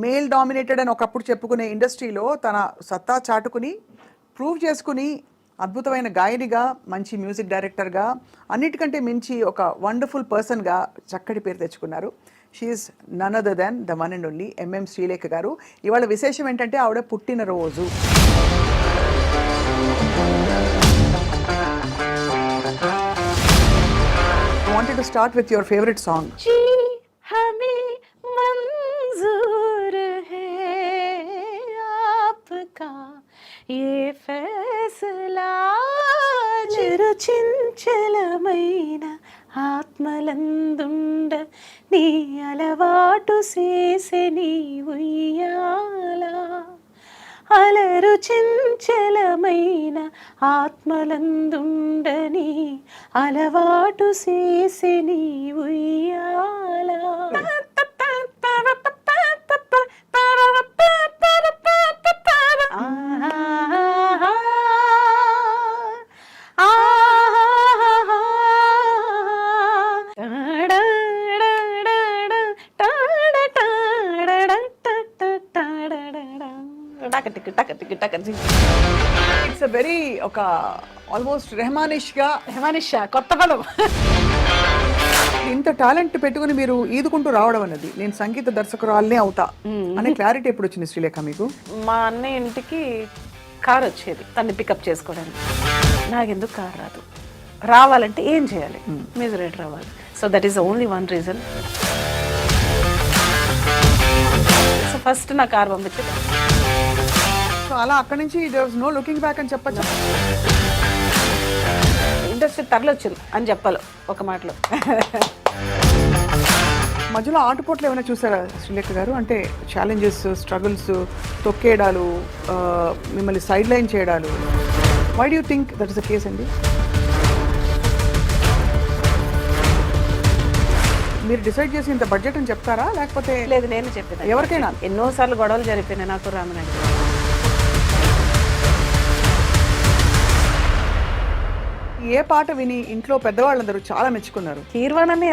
Male dominated అని ఒకప్పుడు చెప్పుకునే ఇండస్ట్రీలో తన సత్తా చాటుకుని ప్రూవ్ చేసుకుని అద్భుతమైన గాయనిగా, మంచి మ్యూజిక్ డైరెక్టర్గా, అన్నిటికంటే మించి ఒక వండర్ఫుల్ పర్సన్గా చక్కటి పేరు తెచ్చుకున్నారు. She is none other than the one and only MM Srilekha గారు. ఇవాళ విశేషం ఏంటంటే ఆవిడ పుట్టినరోజు. I wanted to start with your favorite song. जी हमें मंजूर है आपका ये फैसला చిరుచించలమైన ఆత్మలందుండ నీ అలవాటు చేసే నీ ఉయ్యాల అలరు చెంచలమైన ఆత్మలందుండని అలవాటు చేసే నీ ఉయ్యాల ఇట్స్ వెరీ ఒక ఆల్మోస్ట్ రెహమానిష్గా కొత్త పదం. ఇంత టాలెంట్ పెట్టుకుని మీరు ఈదుకుంటూ రావడం అన్నది, నేను సంగీత దర్శకురాలనే అవుతా అనే క్లారిటీ ఎప్పుడు వచ్చింది శ్రీలేఖ మీకు? మా అన్నయ్య ఇంటికి కార్ వచ్చేది తన్ని పికప్ చేసుకోవడానికి. నాకెందుకు కార్ రాదు, రావాలంటే ఏం చేయాలి? మ్యూజిక్ రావాలి. So that is only one reason. So first నా కార్ పంపించేది. సో అలా అక్కడి నుంచి there was no looking back అని చెప్పచ్చు. ఇండస్ట్రీ తరలొచ్చింది అని చెప్పాలి ఒక మాటలో. మధ్యలో ఆటుపోట్లు ఏమైనా చూసారా శ్రీలేఖ గారు? అంటే ఛాలెంజెస్, స్ట్రగుల్స్, తొక్కేయడాలు, మిమ్మల్ని సైడ్ లైన్ చేయడాలు. Why do you think that is the case అండి? మీరు డిసైడ్ చేసి ఇంత బడ్జెట్ అని చెప్తారా, లేకపోతే? లేదు, నేను చెప్పాను. ఎవరికైనా ఎన్నోసార్లు గొడవలు జరిపినాయి నాకు రామనాయుడు. ఏ పాట విని ఇంట్లో పెద్దవాళ్ళందరూ చాలా మెచ్చుకున్నారు? కీర్వాణని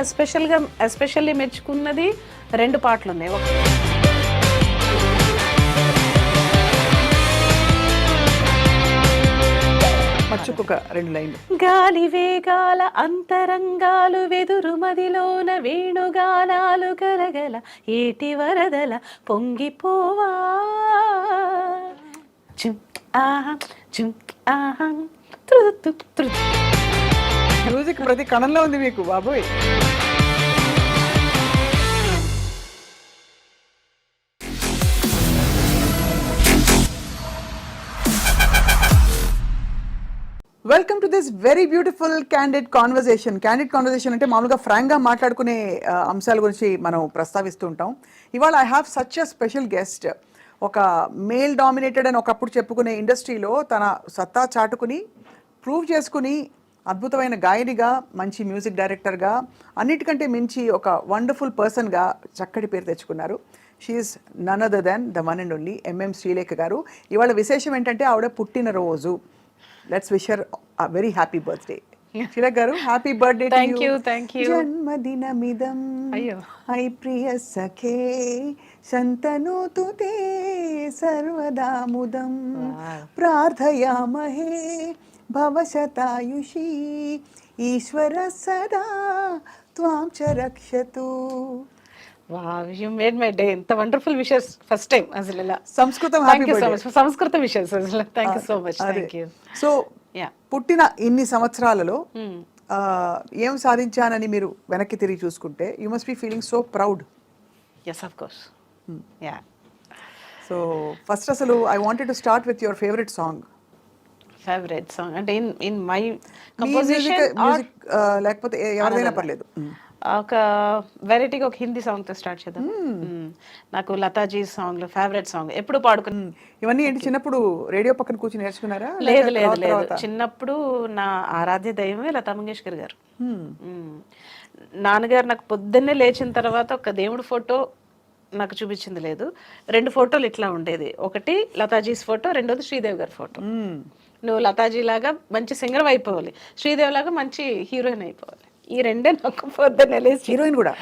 ఎస్పెషల్లీ మెచ్చుకున్నది రెండు పాటలు ఉన్నాయి. మచ్చుకొక రెండు లైన్లు. గాలి వేగాల అంతరంగాలు వెదురు మదిలోన వేణుగానాలు గలగల ఏటి వరదల పొంగిపోవా చుం ఆహా చుం ఆహా త్రుదు త్రుదు. మ్యూజిక్ ప్రతి కణంలో ఉంది మీకు బాబోయ్. Welcome to this very beautiful candid conversation. Candid conversation అంటే మామూలుగా ఫ్రాంక్గా మాట్లాడుకునే అంశాల గురించి మనం ప్రస్తావిస్తూ ఉంటాం. ఇవాళ I have such a special guest. ఒక మేల్ డామినేటెడ్ అని ఒకప్పుడు చెప్పుకునే ఇండస్ట్రీలో తన సత్తా చాటుకుని ప్రూవ్ చేసుకుని అద్భుతమైన గాయనిగా, మంచి మ్యూజిక్ డైరెక్టర్గా, అన్నిటికంటే మించి ఒక వండర్ఫుల్ పర్సన్గా చక్కటి పేరు తెచ్చుకున్నారు. She is none other than the one and only MM Srilekha గారు. ఇవాళ విశేషం ఏంటంటే ఆవిడ పుట్టినరోజు. Let's wish her a very happy birthday. Srilekha గారు, happy birthday to you. Thank you. జన్మదినమిదం ఐ ప్రియ సఖే శంతనోతు తే సర్వదాముదం ప్రార్థయామహే భవశతాయుషీ ఈశ్వర సదా త్వాం చ రక్షతు. Wow, you made my day. ఇంత వండర్ఫుల్ విషెస్ ఫస్ట్ టైం అసలు ఇలా. సంస్కృతం సంస్కృత విషెస్ అసలు. Thank you so much. Thank you. So పుట్టిన ఇన్ని సంవత్సరాలలో ఏం సాధించానని మీరు వెనక్కి తిరిగి చూసుకుంటే you must be feeling so proud. Yes, of course. Yeah. So first అసలు I wanted to start with your favourite song. Favourite song అంటే ఇన్ మై కంపోజిషన్ లేకపోతే ఎవరిదైనా పర్లేదు. ఒక వెరైటీగా ఒక హిందీ సాంగ్ తో స్టార్ట్ చేద్దాం. నాకు లతాజీ సాంగ్ లో ఫేవరెట్ సాంగ్ ఎప్పుడు పాడుకుని. ఇవన్నీ ఏంటి చిన్నప్పుడు రేడియో పక్కన కూర్చొని నేర్చుకున్నారా? లేదు లేదు లేదు, చిన్నప్పుడు నా ఆరాధ్య దైవమే లతా మంగేష్కర్ గారు. నాన్నగారు నాకు పొద్దున్నే లేచిన తర్వాత ఒక దేవుడి ఫోటో నాకు చూపించింది లేదు. రెండు ఫోటోలు ఇట్లా ఉండేది. ఒకటి లతాజీస్ ఫోటో, రెండోది శ్రీదేవి గారి ఫోటో. నువ్వు లతాజీ లాగా మంచి సింగర్ అయిపోవాలి, శ్రీదేవి లాగా మంచి హీరోయిన్ అయిపోవాలి. ఈ రెండే నాకు పొద్దున్నే లేచి. హీరోయిన్ కూడా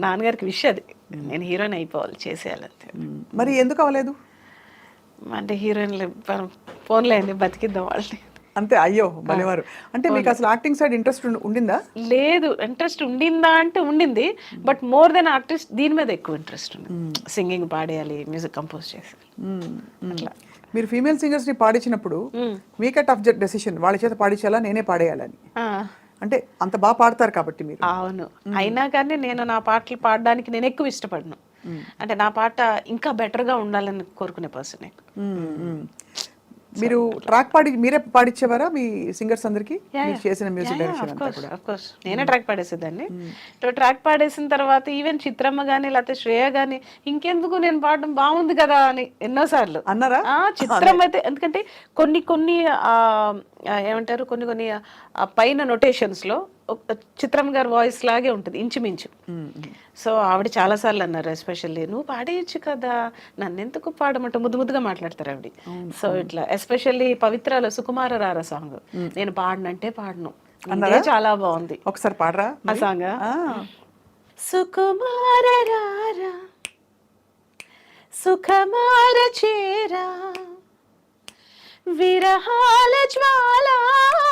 నాన్నగారికి విష్ అది, నేను హీరోయిన్ అయిపోవాలి, చేసేయాలంతే. మరి ఎందుకు అవ్వలేదు? అంటే హీరోయిన్లు ఫోన్లే అండి, బతికిద్దాం వాళ్ళని. అంతే. అయ్యో భలేవారు. అంటే మీకు అసలు యాక్టింగ్ సైడ్ ఇంట్రెస్ట్ ఉండిందా? లేదు, ఇంట్రెస్ట్ ఉండిందా అంటే ఉండింది, బట్ మోర్ దెన్ ఆర్టిస్ట్ దీని మీద ఎక్కువ ఇంట్రెస్ట్ ఉంది. సింగింగ్, పాడేయాలి, మ్యూజిక్ కంపోజ్ చేయాలి అట్లా. మీరు ఫీమేల్ సింగర్స్ ని పాడించినప్పుడు మీకే టఫ్ డెసిషన్, వాళ్ళ చేత పాడించాలా నేనే పాడేయాలని? అంటే అంత బాగా పాడతారు కాబట్టి మీరు. అవును, అయినా కానీ నేను నా పాటలు పాడడానికి నేను ఎక్కువ ఇష్టపడను. అంటే నా పాట ఇంకా బెటర్గా ఉండాలని కోరుకునే పర్సన్. మీరు ట్రాక్ మీరే పాడించేవారా మీ సింగర్స్ అందరికి? మీరు చేసిన మ్యూజిక్ డైరెక్షన్ అంతా కూడా? ఆఫ్ కోర్స్ నేనే ట్రాక్ పాడేసేదాన్ని. ట్రాక్ పాడేసిన తర్వాత ఈవెన్ చిత్రమ్మ కానీ లేకపోతే శ్రేయ కానీ ఇంకెందుకు నేను పాడడం బాగుంది కదా అని ఎన్నోసార్లు అన్నారా? చిత్రం అయితే ఎందుకంటే కొన్ని కొన్ని ఏమంటారు, కొన్ని కొన్ని పైన నొటేషన్స్ లో చిత్రం గారి వాయిస్ లాగే ఉంటుంది ఇంచుమించు. సో ఆవిడ చాలాసార్లు అన్నారు, ఎస్పెషల్లీ నువ్వు పాడేయచ్చు కదా, నన్ను ఎందుకు పాడమంటే ముద్దు ముద్దుగా మాట్లాడతారు ఆవిడ. సో ఇట్లా ఎస్పెషల్లీ పవిత్రలో సుకుమార రారా సాంగ్ నేను పాడనంటే పాడను, అదే చాలా బాగుంది. ఒకసారి పాడరా ఆ సాంగ్. సుకుమార రారా సుఖమార చేరా విరహాల జ్వాలారేగేలా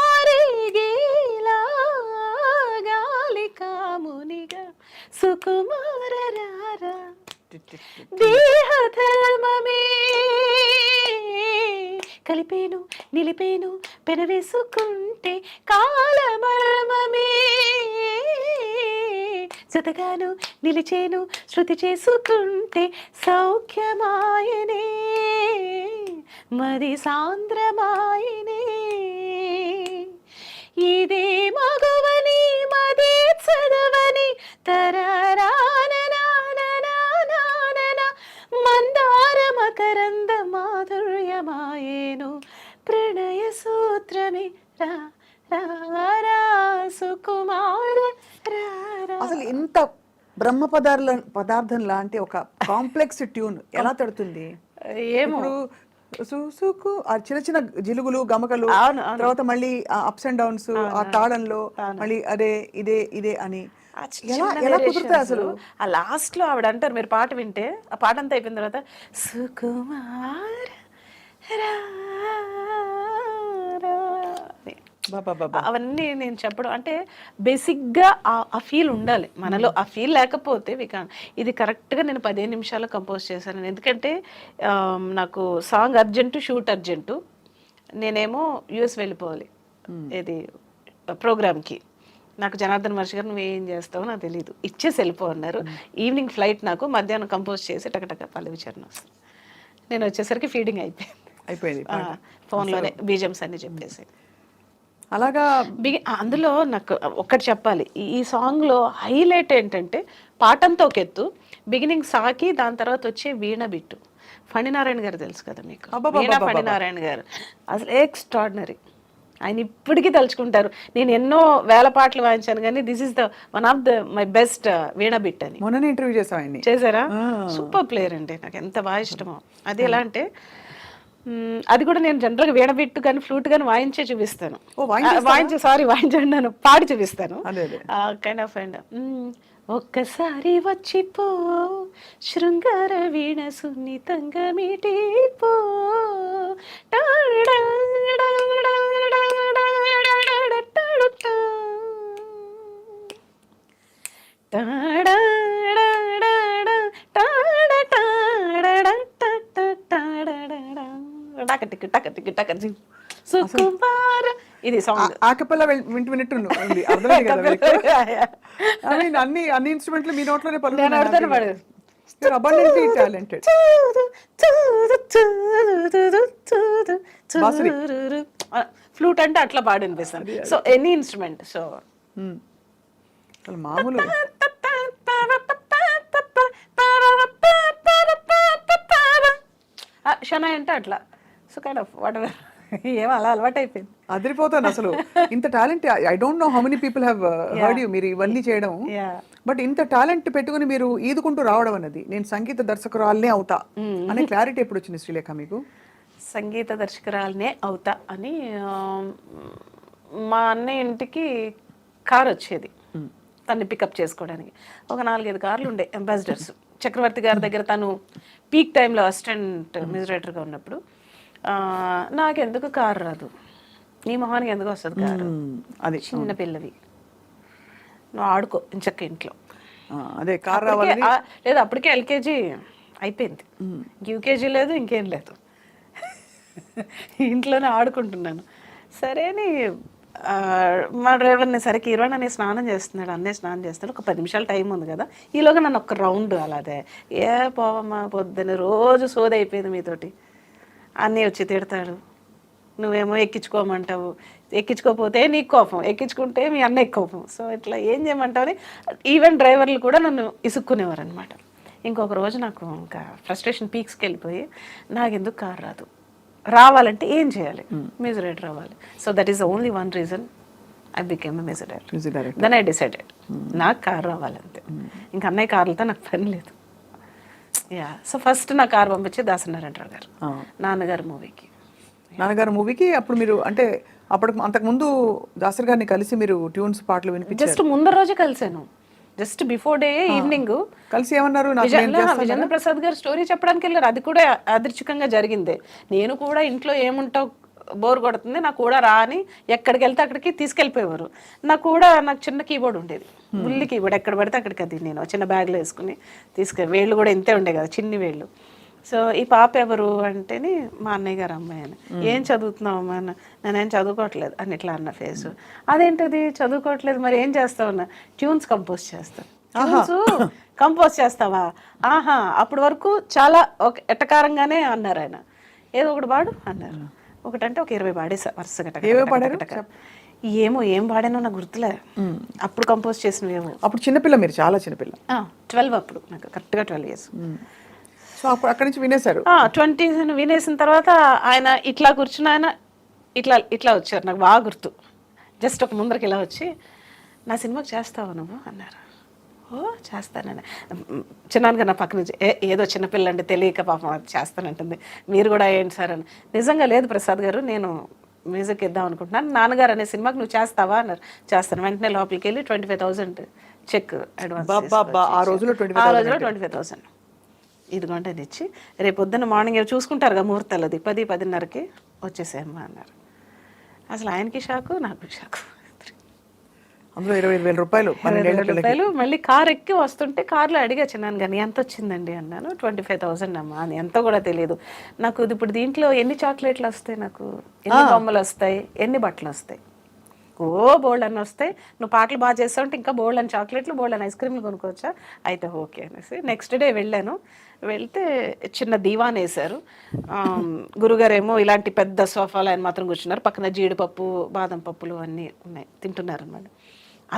గాలి కామునిగా సుకుమార రారా దేహధర్మమే కలిపేను నిలిపేను పెనవేసుకుంటే కాలమర్మమే జతగాను నిలిచేను శృతి చేసుకుంటే సౌఖ్యమాయనే మరి సాంద్రమాయనే ఇదే మగువని మదే చదవని తరరాననాననానన మందార మకరంద మాధుర్యమాయేను ప్రణయ సూత్రమే రా రా సుకుమార రా. అసలు ఇంత బ్రహ్మ పదార్థం లాంటి ఒక కాంప్లెక్స్ ట్యూన్ ఎలా తడుతుంది? ఏమో సుసుకు ఆ చిన్న చిన్న జిలుగులు గమకలు, తర్వాత మళ్ళీ అప్స్ అండ్ డౌన్స్, ఆ తాళంలో మళ్ళీ అదే ఇదే ఇదే అని ఎలా కుదురుతాయి అసలు? ఆ లాస్ట్ లో ఆవిడ అంటారు, మీరు పాట వింటే ఆ పాట అంతా అయిపోయిన తర్వాత సుకుమార అవన్నీ నేను చెప్పడం అంటే బేసిక్గా ఆ ఫీల్ ఉండాలి మనలో. ఆ ఫీల్ లేకపోతే ఇది కరెక్ట్గా నేను 15 నిమిషాలు కంపోజ్ చేశాను. ఎందుకంటే నాకు సాంగ్ అర్జెంటు, షూట్ అర్జెంటు, నేనేమో యూఎస్ వెళ్ళిపోవాలి ఇది ప్రోగ్రామ్కి. నాకు జనార్దన్ వర్ష గారు నువ్వు ఏం చేస్తావో నాకు తెలియదు, ఇచ్చేసి వెళ్ళిపో అన్నారు. ఈవినింగ్ ఫ్లైట్ నాకు, మధ్యాహ్నం కంపోజ్ చేసి టకటక పల్లవి చరణం నేను వచ్చేసరికి ఫీడింగ్ అయిపోయింది. ఫోన్లోనే బీజమ్స్ అన్ని చెప్పేసి అలాగా. అందులో నాకు ఒక్కటి చెప్పాలి, ఈ సాంగ్లో హైలైట్ ఏంటంటే పాటంతా ఒక ఎత్తు, బిగినింగ్ సాకి, దాని తర్వాత వచ్చే వీణ బిట్టు. ఫణినారాయణ గారు తెలుసు కదా మీకు, వీణా ఫణినారాయణ గారు అసలు ఎక్స్ట్రాడినరీ. ఆయన ఇప్పటికీ తలుచుకుంటారు. నేను ఎన్నో వేల పాటలు వాయించాను కానీ this is the one of the my best veena bit అని. మొన్న ఇంటర్వ్యూ చేశారా? సూపర్ ప్లేయర్ అండి, నాకు ఎంత బాగా ఇష్టమో. అది ఎలా అంటే అది కూడా నేను జనరల్గా వీణబిట్టు కానీ ఫ్లూట్ కానీ వాయించే చూపిస్తాను. వాయించండి, పాడి చూపిస్తాను. కైండ్ ఆఫ్ అండ్ ఒక్కసారి వచ్చిపో శృంగార వీణ సున్నితంగా మీటిపో ఇది సాంగ్ ఆకపల్లా వింటూ అర్థమైంది కదా అన్ని ఇన్స్ట్రుమెంట్లు మీ నోట్లోనే టాలెంటెడ్. ఫ్లూట్ అంటే అట్లా పాడి అనిపిస్తాను. So any instrument. సో మామూలు షనాయ్ అంటే అట్లా. So kind of whatever, ఏమో అలా అలవాటు అయిపోయింది. అదిరిపోతాను అసలు. ఇంత talent I don't know how many people have heard you మీరు ఇవన్నీ చేయడం. బట్ ఇంత టాలెంట్ పెట్టుకుని మీరు ఈదుకుంటూ రావడం అన్నది, నేను సంగీత దర్శకురాలనే అవుతా అనే క్లారిటీ ఎప్పుడు వచ్చింది శ్రీలేఖ మీకు? సంగీత దర్శకురాలనే అవుతా అని మా అన్నయ్య ఇంటికి కార్ వచ్చేది. తన్ని పికప్ చేసుకోవడానికి. ఒక 4-5 కార్లు ఉండే అంబాసిడర్స్. చక్రవర్తి గారి దగ్గర తను పీక్ టైంలో అసిస్టెంట్ మ్యూజిక్ ఉన్నప్పుడు నాకెందుకు కారు రాదు, నీ మొహానికి ఎందుకు వస్తుంది కారు, అది చిన్న పిల్లవి, నువ్వు ఆడుకో ఇంచక్క ఇంట్లో. అదే కార్ రావాలి లేదు అప్పటికే ఎల్కేజీ అయిపోయింది, యూకేజీ లేదు ఇంకేం లేదు, ఇంట్లోనే ఆడుకుంటున్నాను. సరే అని మా డ్రైవర్ని సరే కీరవాణి అనే స్నానం చేస్తున్నాడు, అన్నయ్య స్నానం చేస్తున్నాడు, ఒక 10 నిమిషాలు టైం ఉంది కదా, ఈలోగా నన్ను ఒక రౌండ్ అలాదే ఏ పోవమ్మా పొద్దున్న రోజు సోది అయిపోయింది మీతోటి, అన్నయ్య వచ్చి తిడతాడు, నువ్వేమో ఎక్కించుకోమంటావు, ఎక్కించుకోకపోతే నీకు కోపం, ఎక్కించుకుంటే మీ అన్నయ్య కోపం. సో ఇట్లా ఏం చేయమంటావు అని ఈవెన్ డ్రైవర్లు కూడా నన్ను ఇసుక్కునేవారు అనమాట. ఇంకొక రోజు నాకు ఇంకా ఫ్రస్ట్రేషన్ పీక్స్కి వెళ్ళిపోయి నాకు ఎందుకు కారు రాదు, రావాలంటే ఏం చేయాలి, మ్యూజిక్ డైరెక్టర్ రావాలి. So that is only one reason I became a music director. Then I decided నాకు కారు రావాలంతే, ఇంకా అన్నయ్య కార్లతో నాకు పని లేదు. యా సో ఫస్ట్ నా కారు పంపించి దాసనారాయణరావు గారు నాన్నగారు మూవీకి. అప్పుడు మీరు అంటే అంతకుముందు దాసరి గారిని కలిసి మీరు ట్యూన్స్ పాటలు వినిపించారు? జస్ట్ ముందర రోజే కలిసాను, జస్ట్ బిఫోర్ డే ఈవినింగ్ కలిసి ఏమన్నారు, విజేంద్ర ప్రసాద్ గారు స్టోరీ చెప్పడానికి వెళ్ళారు. అది కూడా అదృష్టంగా జరిగింది. నేను కూడా ఇంట్లో ఏముంటావు బోర్ కొడుతుంది, నాకు కూడా రా అని ఎక్కడికి వెళ్తే అక్కడికి తీసుకెళ్ళిపోయేవారు. నాకు చిన్న కీబోర్డ్ ఉండేది, బుల్లి కీబోర్డ్, ఎక్కడ పడితే అక్కడికి అది నేను చిన్న బ్యాగ్లో వేసుకుని వేళ్ళు కూడా ఇంతే ఉండే కదా, చిన్ని వేళ్ళు. సో ఈ పాప ఎవరు అంటేని మా అన్నయ్య గారు అమ్మాయి అని. ఏం చదువుతున్నావు అమ్మా, నేనేం చదువుకోవట్లేదు అని ఇట్లా అన్న ఫేస్. అదేంటది చదువుకోవట్లేదు మరి ఏం చేస్తావు అన్న, ట్యూన్స్ కంపోజ్ చేస్తాను. ట్యూన్స్ కంపోజ్ చేస్తావా, ఆహా అప్పటి వరకు చాలా ఎట్టకారంగానే అన్నారు ఆయన. ఏదో ఒకటి పాడు అన్నారు, ఒకటంటే ఒక 20 పాడేసా వరుసగా. ఏం పాడానో నాకు గుర్తులే, అప్పుడు కంపోజ్ చేసినవేమో. అప్పుడు చిన్నపిల్ల, మీరు చాలా చిన్నపిల్ల, 12 అప్పుడు నాకు కరెక్ట్గా 12 years. సో అప్పుడు అక్కడి నుంచి వినేశారు. 20 వినేసిన తర్వాత ఆయన ఇట్లా కూర్చుని ఆయన ఇట్లా వచ్చారు, నాకు బాగా గుర్తు. జస్ట్ ఒక ముందరికి ఇలా వచ్చి నా సినిమాకి చేస్తావా నువ్వు అన్నారు. ఓ చేస్తానని. చిన్నాన్నగా నా పక్క నుంచి ఏదో చిన్నపిల్ల అంటే తెలియక పాపం అది చేస్తానంటుంది, మీరు కూడా ఏంటి సార్ అని. నిజంగా లేదు ప్రసాద్ గారు, నేను మ్యూజిక్ ఇద్దాం అనుకుంటున్నాను, నాన్నగారు అనే సినిమాకి నువ్వు చేస్తావా అన్నారు. చేస్తాను. వెంటనే లోపలికి వెళ్ళి 25,000 చెక్ అడ్వాన్స్. ఆ రోజులో 25,000 ఇదిగోండి అని ఇచ్చి, రేపు పొద్దున్న మార్నింగ్ చూసుకుంటారుగా ముహూర్తాలు, అది 10-10:30కి వచ్చేసేమ్మా అన్నారు. అసలు ఆయనకి షాకు, నాకు షాకు. అందులో 25,000 రూపాయలు. మళ్ళీ కార్ ఎక్కి వస్తుంటే కార్లో అడిగా చిన్నాను కానీ ఎంత వచ్చిందండి అన్నాను. 25,000 అమ్మా అని. ఎంత కూడా తెలియదు నాకు. ఇప్పుడు దీంట్లో ఎన్ని చాక్లెట్లు వస్తాయి, నాకు ఎన్ని బొమ్మలు వస్తాయి, ఎన్ని బట్టలు వస్తాయి, బోల్డ్ అని వస్తాయి, నువ్వు పాటలు బాగా చేస్తావంటే ఇంకా బోల్డ్ అని చాక్లెట్లు, బోల్డ్ అని ఐస్ క్రీమ్లు కొనుక్కోవచ్చా, అయితే ఓకే అనేసి నెక్స్ట్ డే వెళ్ళాను. వెళ్తే చిన్న దీవాన్ వేశారు. గురుగారు ఏమో ఇలాంటి పెద్ద సోఫాలు ఆయన మాత్రం కూర్చున్నారు, పక్కన జీడిపప్పు బాదం పప్పులు అన్నీ ఉన్నాయి, తింటున్నారు అన్నమాట.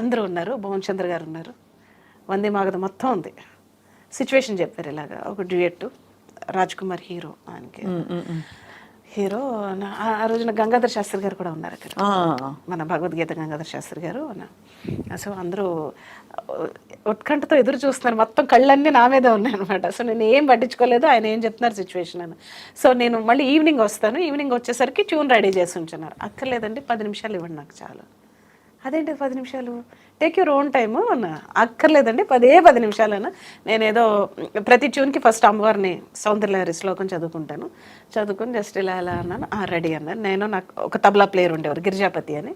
అందరూ ఉన్నారు, భువన్ చంద్ర గారు ఉన్నారు, వందే మాగధ మొత్తం ఉంది. సిచ్యువేషన్ చెప్పారు ఇలాగా, ఒక డ్యూయట్, రాజ్ కుమార్ హీరో, ఆయనకి హీరో. ఆ రోజున గంగాధర్ శాస్త్రి గారు కూడా ఉన్నారు అక్కడ, మన భగవద్గీత గంగాధర్ శాస్త్రి గారు. సో అందరూ ఉత్కంఠతో ఎదురు చూస్తున్నారు, మొత్తం కళ్ళన్నీ నా మీద ఉన్నాయి అనమాట. సో నేను ఏం పట్టించుకోలేదు, ఆయన ఏం చెప్తున్నారు సిచ్యువేషన్ అని. సో నేను మళ్ళీ ఈవినింగ్ వస్తాను, ఈవినింగ్ వచ్చేసరికి ట్యూన్ రెడీ చేసి ఉంచున్నారు. అక్కర్లేదండి 10 నిమిషాలు ఇవ్వండి నాకు చాలు. అదేంటి 10 నిమిషాలు, టేక్ యూర్ ఓన్ టైము అన్న. అక్కర్లేదండి 10 నిమిషాలన్నా. నేనేదో ప్రతి ట్యూన్కి ఫస్ట్ అమ్మవారిని సౌందర్యలహరి శ్లోకం చదువుకుంటాను, చదువుకుని జస్ట్ ఇలా అన్నాను. రెడీ అన్నాను. నేను, నాకు ఒక తబలా ప్లేయర్ ఉండేవారు గిరిజాపతి అని,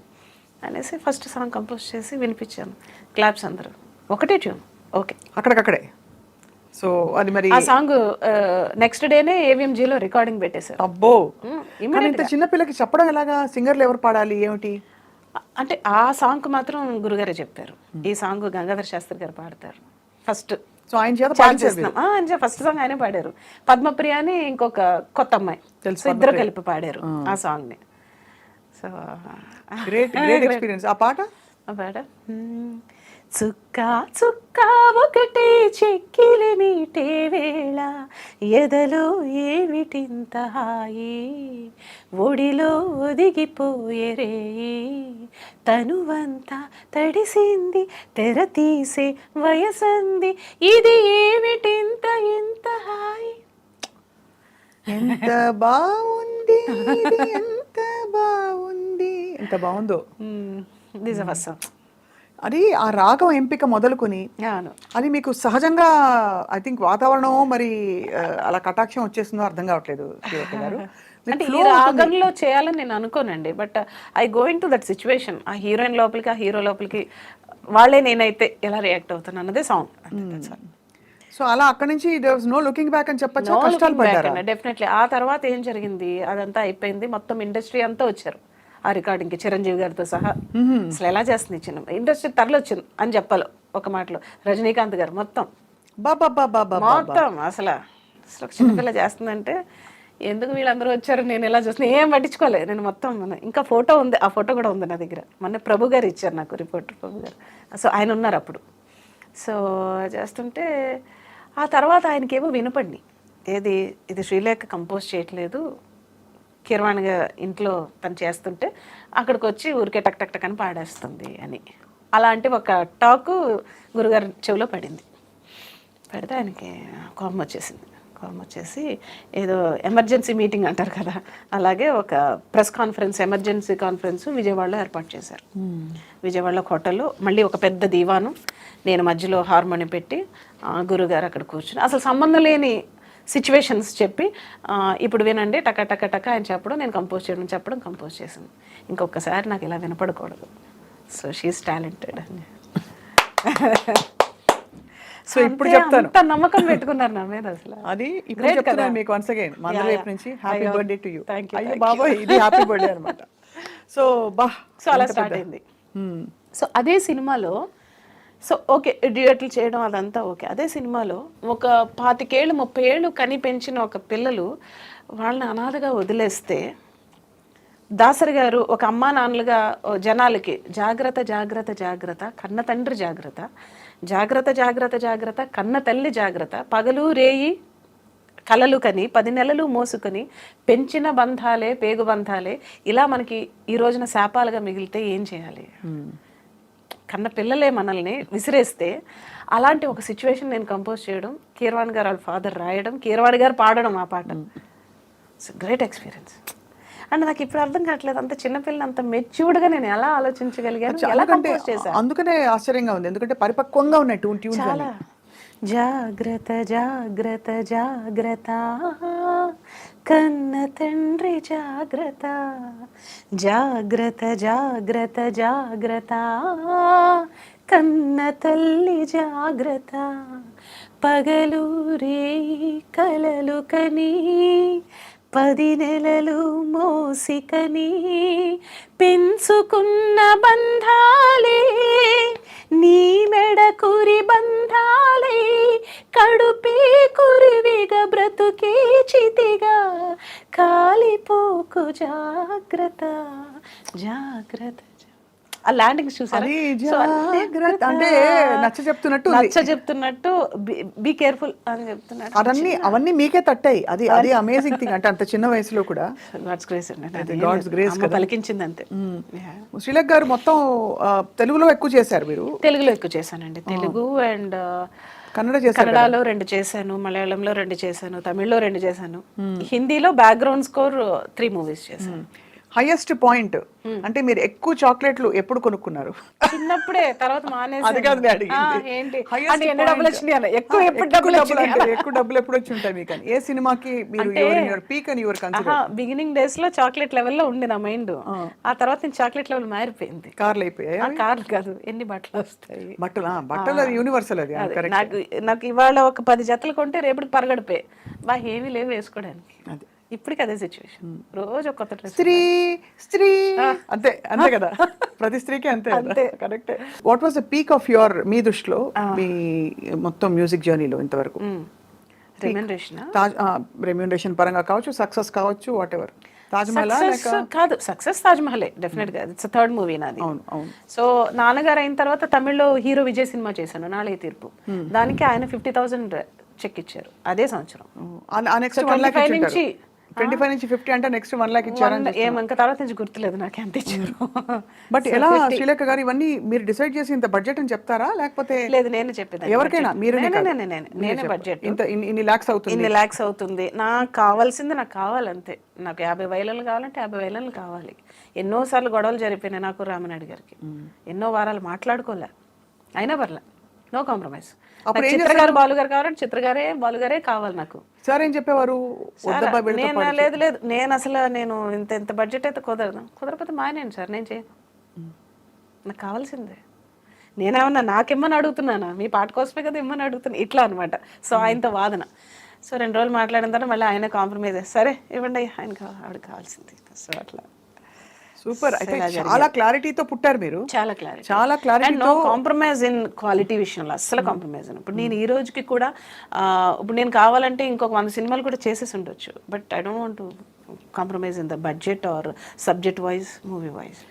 అనేసి ఫస్ట్ సాంగ్ కంపోజ్ చేసి వినిపించాను. క్లాప్స్ అందరూ, ఒకటే ట్యూన్, ఓకే అక్కడికక్కడే. సో అది మరి ఆ సాంగ్ నెక్స్ట్ డేనే ఏవిఎంజీలో రికార్డింగ్ పెట్టేశారు. అబ్బో, ఇంత చిన్నపిల్లకి చెప్పడం ఎలాగా, సింగర్లు ఎవరు పాడాలి ఏమిటి అంటే ఆ సాంగ్ మాత్రం గురుగారే చెప్పారు, ఈ సాంగ్ గంగాధర్ శాస్త్రి గారు పాడతారు ఫస్ట్. సో ఆయన చేత ఫస్ట్ సాంగ్ ఆయనే పాడారు. పద్మప్రియ అని ఇంకొక కొత్త అమ్మాయి, ఇద్దరు కలిపి పాడారు ఆ సాంగ్ ని. So great experience. ఆ పాట చుక్క చుక్క ఒకటే చెక్కిలి మీటే వేళ, ఎదలో ఏమిటింత హాయి, ఒడిలో ఒదిగిపోయేరే, తనువంతా తడిసింది, తెర తీసే వయసంది, ఇది ఏమిటింత ఎంత హాయి. ఎంత బాగుంది, ఎంత బాగుంది, ఎంత బాగుందో. This first song. అది ఆ రాగం ఎంపిక మొదలుకొని అవును. అది మీకు సహజంగా ఐ థింక్ వాతావరణం మరి అలా కటాక్షం వచ్చేస్తుందో అర్థం కావట్లేదు శ్రీలత గారు. మీకు అంటే ఈ flow అవుతుంది. రాగంలో చేయాలని నేను అనుకోనండి, but I going to that situation. ఆ హీరోయిన్ లోపలికి, ఆ హీరో లోపలికి వాళ్ళే నేనైతే ఎలా రియాక్ట్ అవుతాను అన్నదే సాంగ్. సో అలా అక్కడి నుంచి there was no looking back అని చెప్పొచ్చు. కష్టాలు పడ్డారా? డెఫినెట్లీ. ఆ తర్వాత ఏం జరిగింది, అదంతా అయిపోయింది, మొత్తం ఇండస్ట్రీ అంతా వచ్చారు ఆ రికార్డింగ్కి, చిరంజీవి గారితో సహా. అసలు ఎలా చేస్తుంది చిన్న ఇండస్ట్రీ తరలి వచ్చింది అని చెప్పాలి ఒక మాటలో. రజనీకాంత్ గారు మొత్తం బాబా బాబా బాబా మొత్తం అసలు అసలు ఒక చిన్నపిల్ల చేస్తుందంటే ఎందుకు వీళ్ళందరూ వచ్చారు, నేను ఎలా చూస్తున్నా ఏం పట్టించుకోలేదు నేను మొత్తం. ఇంకా ఫోటో ఉంది, ఆ ఫోటో కూడా ఉంది నా దగ్గర. మొన్న ప్రభు గారు ఇచ్చారు నాకు, రిపోర్టర్ ప్రభు గారు. సో ఆయన ఉన్నారు అప్పుడు. సో చేస్తుంటే ఆ తర్వాత ఆయనకేమో వినపడి, ఏది ఇది శ్రీలేఖ కంపోజ్ చేయట్లేదు, కీరవాణిగా ఇంట్లో తను చేస్తుంటే అక్కడికి వచ్చి ఊరికే టక్ టక్ టక్ అని పాడేస్తుంది అని. అలాంటి ఒక టాకు గురుగారి చెవిలో పడింది. పెడితే ఆయనకి కోపం వచ్చేసింది. కోపం వచ్చేసి ఏదో ఎమర్జెన్సీ మీటింగ్ అంటారు కదా, అలాగే ఒక ప్రెస్ కాన్ఫరెన్స్, ఎమర్జెన్సీ కాన్ఫరెన్స్ విజయవాడలో ఏర్పాటు చేశారు. విజయవాడలో హోటల్లో మళ్ళీ ఒక పెద్ద దీవాను, నేను మధ్యలో హార్మోనియం పెట్టి గురుగారు అక్కడ కూర్చుని అసలు సంబంధం లేని సిచ్యువేషన్స్ చెప్పి ఇప్పుడు వినండి టక టక టక ఆయన చెప్పడం, నేను కంపోజ్ చేయడం, చెప్పడం, కంపోజ్ చేసింది. ఇంకొకసారి నాకు ఇలా వినపడకూడదు. సో షీఈస్ టాలెంటెడ్ అని. సో ఇప్పుడు చెప్తాను, అంత నమ్మకం పెట్టుకున్నారు నా మీద అసలు. అది ఇప్పుడు చెప్తున్నాను మీకు వన్స్ అగైన్ మన వైపు నుంచి హ్యాపీ బర్త్డే టు యూ. అయ్యో బాబాయ్ ఇది హ్యాపీ బర్త్డే అనమాట. సో బా సో అలా స్టార్ట్ అయింది. సో అదే సినిమాలో సో ఓకే డ్యూయట్లు చేయడం అదంతా ఓకే. అదే సినిమాలో ఒక 25 ఏళ్ళు 30 ఏళ్ళు కని పెంచిన ఒక పిల్లలు వాళ్ళని అనాథగా వదిలేస్తే దాసరి గారు ఒక అమ్మా నాన్నలుగా జనాలకి జాగ్రత్త జాగ్రత్త జాగ్రత్త, కన్న తండ్రి జాగ్రత్త, జాగ్రత్త జాగ్రత్త జాగ్రత్త, కన్న తల్లి జాగ్రత్త, పగలు రేయి కలలు కని 10 నెలలు మోసుకొని పెంచిన బంధాలే పేగు బంధాలే ఇలా మనకి ఈ రోజున శాపాలుగా మిగిలితే ఏం చేయాలి? కన్న పిల్లలే మనల్ని విసిరేస్తే అలాంటి ఒక సిచ్యువేషన్ నేను కంపోజ్ చేయడం, కీరవాణి గారు వాళ్ళ ఫాదర్ రాయడం, కీరవాణి గారు పాడడం ఆ పాట. It's great experience. అండ్ నాకు ఇప్పుడు అర్థం కావట్లేదు, అంత చిన్నపిల్లని అంత మెచ్యూర్డ్గా నేను ఎలా ఆలోచించగలిగాను, ఎలా కంపోజ్ చేశాను. అందుకనే ఆశ్చర్యంగా ఉంది, ఎందుకంటే పరిపక్వంగా ఉన్నాయి ట్యూన్స్ చాలా. జాగ్రత్త జాగ్రత్త జాగ్రత్త, కన్న తండ్రి జాగ్రత్త, జాగ్రత్త జాగ్రత్త జాగ్రత్త, కన్న తల్లి జాగ్రత్త, పగలు రేయి కలలు కని 10 నెలలు మోసికని పెంచుకున్న బంధాలే నీ మెడ కురి బంధాలే, కడుపే కురివిగా బ్రతుకే చితిగా కాలిపోకు జాగ్రత్త జాగ్రత్త. ఆ ల్యాండింగ్ చూసారు, అంటే నచ్చ చెప్తున్నట్టు బీ కేర్ఫుల్ అని చెప్తున్నాడు. అవన్నీ మీకే తట్టాయి. అది అమేజింగ్ థింగ్. అంటే అంత చిన్న వయసులో కూడా గాడ్స్ గ్రేస్ అండి, గాడ్స్ గ్రేస్ పలికించింది అంతే. శ్రీలేఖ గారు మొత్తం తెలుగులో ఎక్కువ చేశారు మీరు? తెలుగులో ఎక్కువ చేశానండి. తెలుగు అండ్ కన్నడలో 2 చేశాను, మలయాళంలో 2 చేశాను, తమిళ్లో 2 చేశాను, హిందీలో బ్యాక్గ్రౌండ్ స్కోర్ 3 మూవీస్ చేశాను. హైయెస్ట్ పాయింట్ అంటే మీరు ఎక్కువ చాక్లెట్లు ఎప్పుడు కొనుక్కున్నారు? చిన్నప్పుడే, తర్వాత మానేసి. అది కాదు ఎన్ని డబ్బులు వచ్చినాయి, ఎక్కువ డబ్బులు ఎప్పుడు వచ్చి ఉంటాయి మీకు? ఏ సినిమాకి మీరు పీక్ అని బిగినింగ్ డేస్ లో చాక్లెట్ లెవెల్లో ఉండే నా మైండ్. ఆ తర్వాత నేను చాక్లెట్ లెవెల్ మారిపోయింది. కార్లు అయిపోయాయి? కార్లు కాదు, ఎన్ని బట్టలు వస్తాయి. బట్టలు యూనివర్సల్. అది నాకు ఇవాళ ఒక 10 జతలు కొంటే రేపటికి పరగడిపోయి ఏమీ లేవు వేసుకోవడానికి. ఇప్పటికి అదే సిచ్యువేషన్, రోజు ఒక కొత్త డ్రెస్. స్త్రీ అంతే కదా, ప్రతి స్త్రీకి అంతే. Correct. What was the peak of your, మీ దృష్టిలో మీ మొత్తం మ్యూజిక్ జర్నీలో ఇంతవరకు? రెమ్యూనరేషన్ పరంగా కావచ్చు, సక్సెస్ కావచ్చు, వాట్ ఎవర్. తాజ్మహల్ కాదు, సక్సెస్ తాజ్మహలే డెఫినెట్ గా. ఇట్స్ 3rd మూవీ నాది. సో నాన్నగారు అయిన తర్వాత తమిళ్లో హీరో విజయ్ సినిమా చేశాను, నాళే తీర్పు. దానికి ఆయన 50,000 చెక్ ఇచ్చారు అదే సంవత్సరం. 25 నుంచి 25 నుంచి 50 అంటే నెక్స్ట్ 1 లాక్ ఇచ్చారని ఇంకా తర్వాత నుంచి గుర్తులేదు నాకు ఎంత ఇచ్చారు. బట్ ఎలా శ్రీలేఖ గారు ఇవన్నీ మీరు డిసైడ్ చేసి ఇంత బడ్జెట్ అని చెప్తారా లేకపోతే లేదు నేనే చెప్పేదాన్ని. ఎవరికైనా నేనే బడ్జెట్ ఇంత ఇన్ని లాక్స్ అవుతుంది ఇన్ని ల్యాక్స్ అవుతుంది, నాకు కావాల్సింది నాకు కావాలంతే. నాకు 50 వైలలు కావాలంటే 50 వైలలు కావాలి. ఎన్నోసార్లు గొడవలు జరిగిపోయినాయి నాకు రామనాయుడు గారికి, ఎన్నో వారాలు మాట్లాడుకోలే, అయినా పర్లే, నో కాంప్రమైజ్. చిత్రగారు బాలుగారు కావాలంటే చిత్రగారే బాలుగారే కావాలి నాకు. సార్ ఏం చెప్పేవారు? లేదు లేదు నేను అసలు ఇంత బడ్జెట్ అయితే కుదరకపోతే మానేయండి సార్, నేను చేయను, నాకు కావాల్సిందే. నేనేమన్నా నాకిమ్మని అడుగుతున్నానా, మీ పాట కోసమే కదా ఇమ్మని అడుగుతున్నా, ఇట్లా అనమాట. సో ఆయనతో వాదన. సో 2 రోజులు మాట్లాడిన తర్వాత మళ్ళీ ఆయన కాంప్రమైజ్, సరే ఇవ్వండి ఆయనకి ఆవిడ కావాల్సింది. సో అట్లా సూపర్. అయితే చాలా క్లారిటీతో పుట్టారు మీరు. చాలా clarity, no compromise in quality విషయంలో అస్సలు కాంప్రమైజ్. ఇప్పుడు నేను ఈ రోజుకి కూడా ఇప్పుడు నేను కావాలంటే ఇంకొక 100 సినిమాలు కూడా చేసేసి ఉండొచ్చు, but I don't want to compromise in the budget or subject wise, movie wise.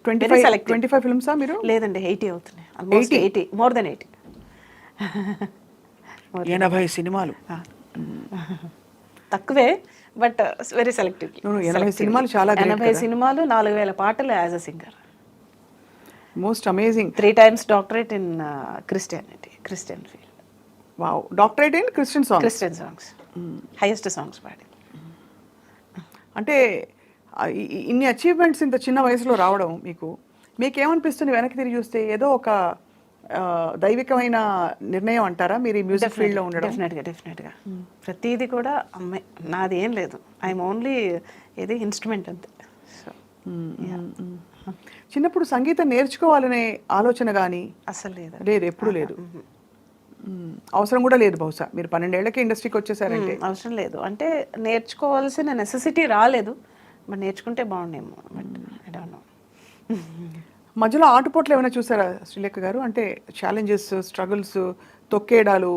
25 ఫిల్మ్సా మీరు? లేదండి 80 అవుతున్నాయి, ఆల్మోస్ట్ 80, మోర్ దెన్ 80. 80 సినిమాలు తక్కువే, బట్ వెరీ సెలెక్టివ్. 80 సినిమాలు చాలా 80 సినిమాలు, 4000 పాటలు as a singer. Most amazing. 3 times doctorate in Christian field. Wow, doctorate in Christian songs, highest songs పాడి. అంటే ఇన్ని అచీవ్మెంట్స్ ఇంత చిన్న వయసులో రావడం మీకేమనిపిస్తుంది వెనక్కి తిరిగి చూస్తే? ఏదో ఒక దైవికమైన నిర్ణయం అంటారా మీరు ఈ మ్యూజిక్ ఫీల్డ్ లో ఉండడం? డెఫినెట్గా ప్రతిదీ కూడా అమ్మాయి, నాది ఏం లేదు, ఐఎమ్ ఓన్లీ ఇది ఇన్స్ట్రుమెంట్ అంతే. సో చిన్నప్పుడు సంగీతం నేర్చుకోవాలనే ఆలోచన కానీ అసలు లేదు, ఎప్పుడు లేదు, అవసరం కూడా లేదు. బహుశా మీరు 12 ఏళ్లకి ఇండస్ట్రీకి వచ్చేసారంటే అవసరం లేదు, అంటే నేర్చుకోవాల్సిన నెసెసిటీ రాలేదు, బట్ నేర్చుకుంటే బాగుండేమో, బట్ ఐ డోంట్ నో. మధ్యలో ఆటుపోట్లు ఏమైనా చూసారా శ్రీలేఖ గారు? అంటే ఛాలెంజెస్, స్ట్రగుల్స్, తొక్కేయడాలు,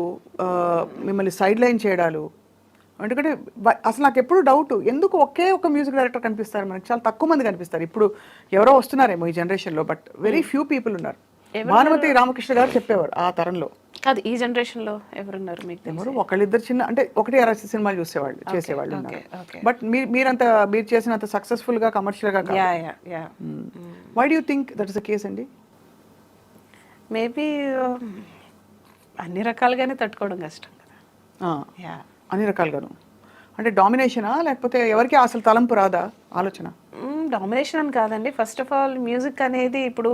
మిమ్మల్ని సైడ్ లైన్ చేయడాలు? ఎందుకంటే అసలు నాకు ఎప్పుడు డౌట్, ఎందుకు ఒకే ఒక మ్యూజిక్ డైరెక్టర్ కనిపిస్తారు మనకి? చాలా తక్కువ మంది కనిపిస్తారు. ఇప్పుడు ఎవరో వస్తున్నారేమో ఈ జనరేషన్లో, బట్ వెరీ ఫ్యూ పీపుల్ ఉన్నారు. భానుమతి రామకృష్ణ గారు చెప్పేవారు ఆ తరంలో. కాదు, ఈ జనరేషన్లో ఎవరున్నారు మీకు? ఎవరు ఒకళ్ళిద్దరు చిన్న, అంటే 1-2 సినిమాలు చేసేవాళ్ళు ఉన్నారు. బట్ మీరు చేసినంత సక్సెస్ఫుల్ గా, కమర్షియల్ గా కాదు. Why do you think that is the case అండి? మేబీ అన్ని రకాలుగానే తట్టుకోవడం కష్టం కదా. అన్ని రకాలుగాను అంటే డామినేషనా, లేకపోతే ఎవరికి అసలు తలంపు రాదా ఆలోచన? డామినేషన్ అని కాదండి. ఫస్ట్ ఆఫ్ ఆల్ మ్యూజిక్ అనేది ఇప్పుడు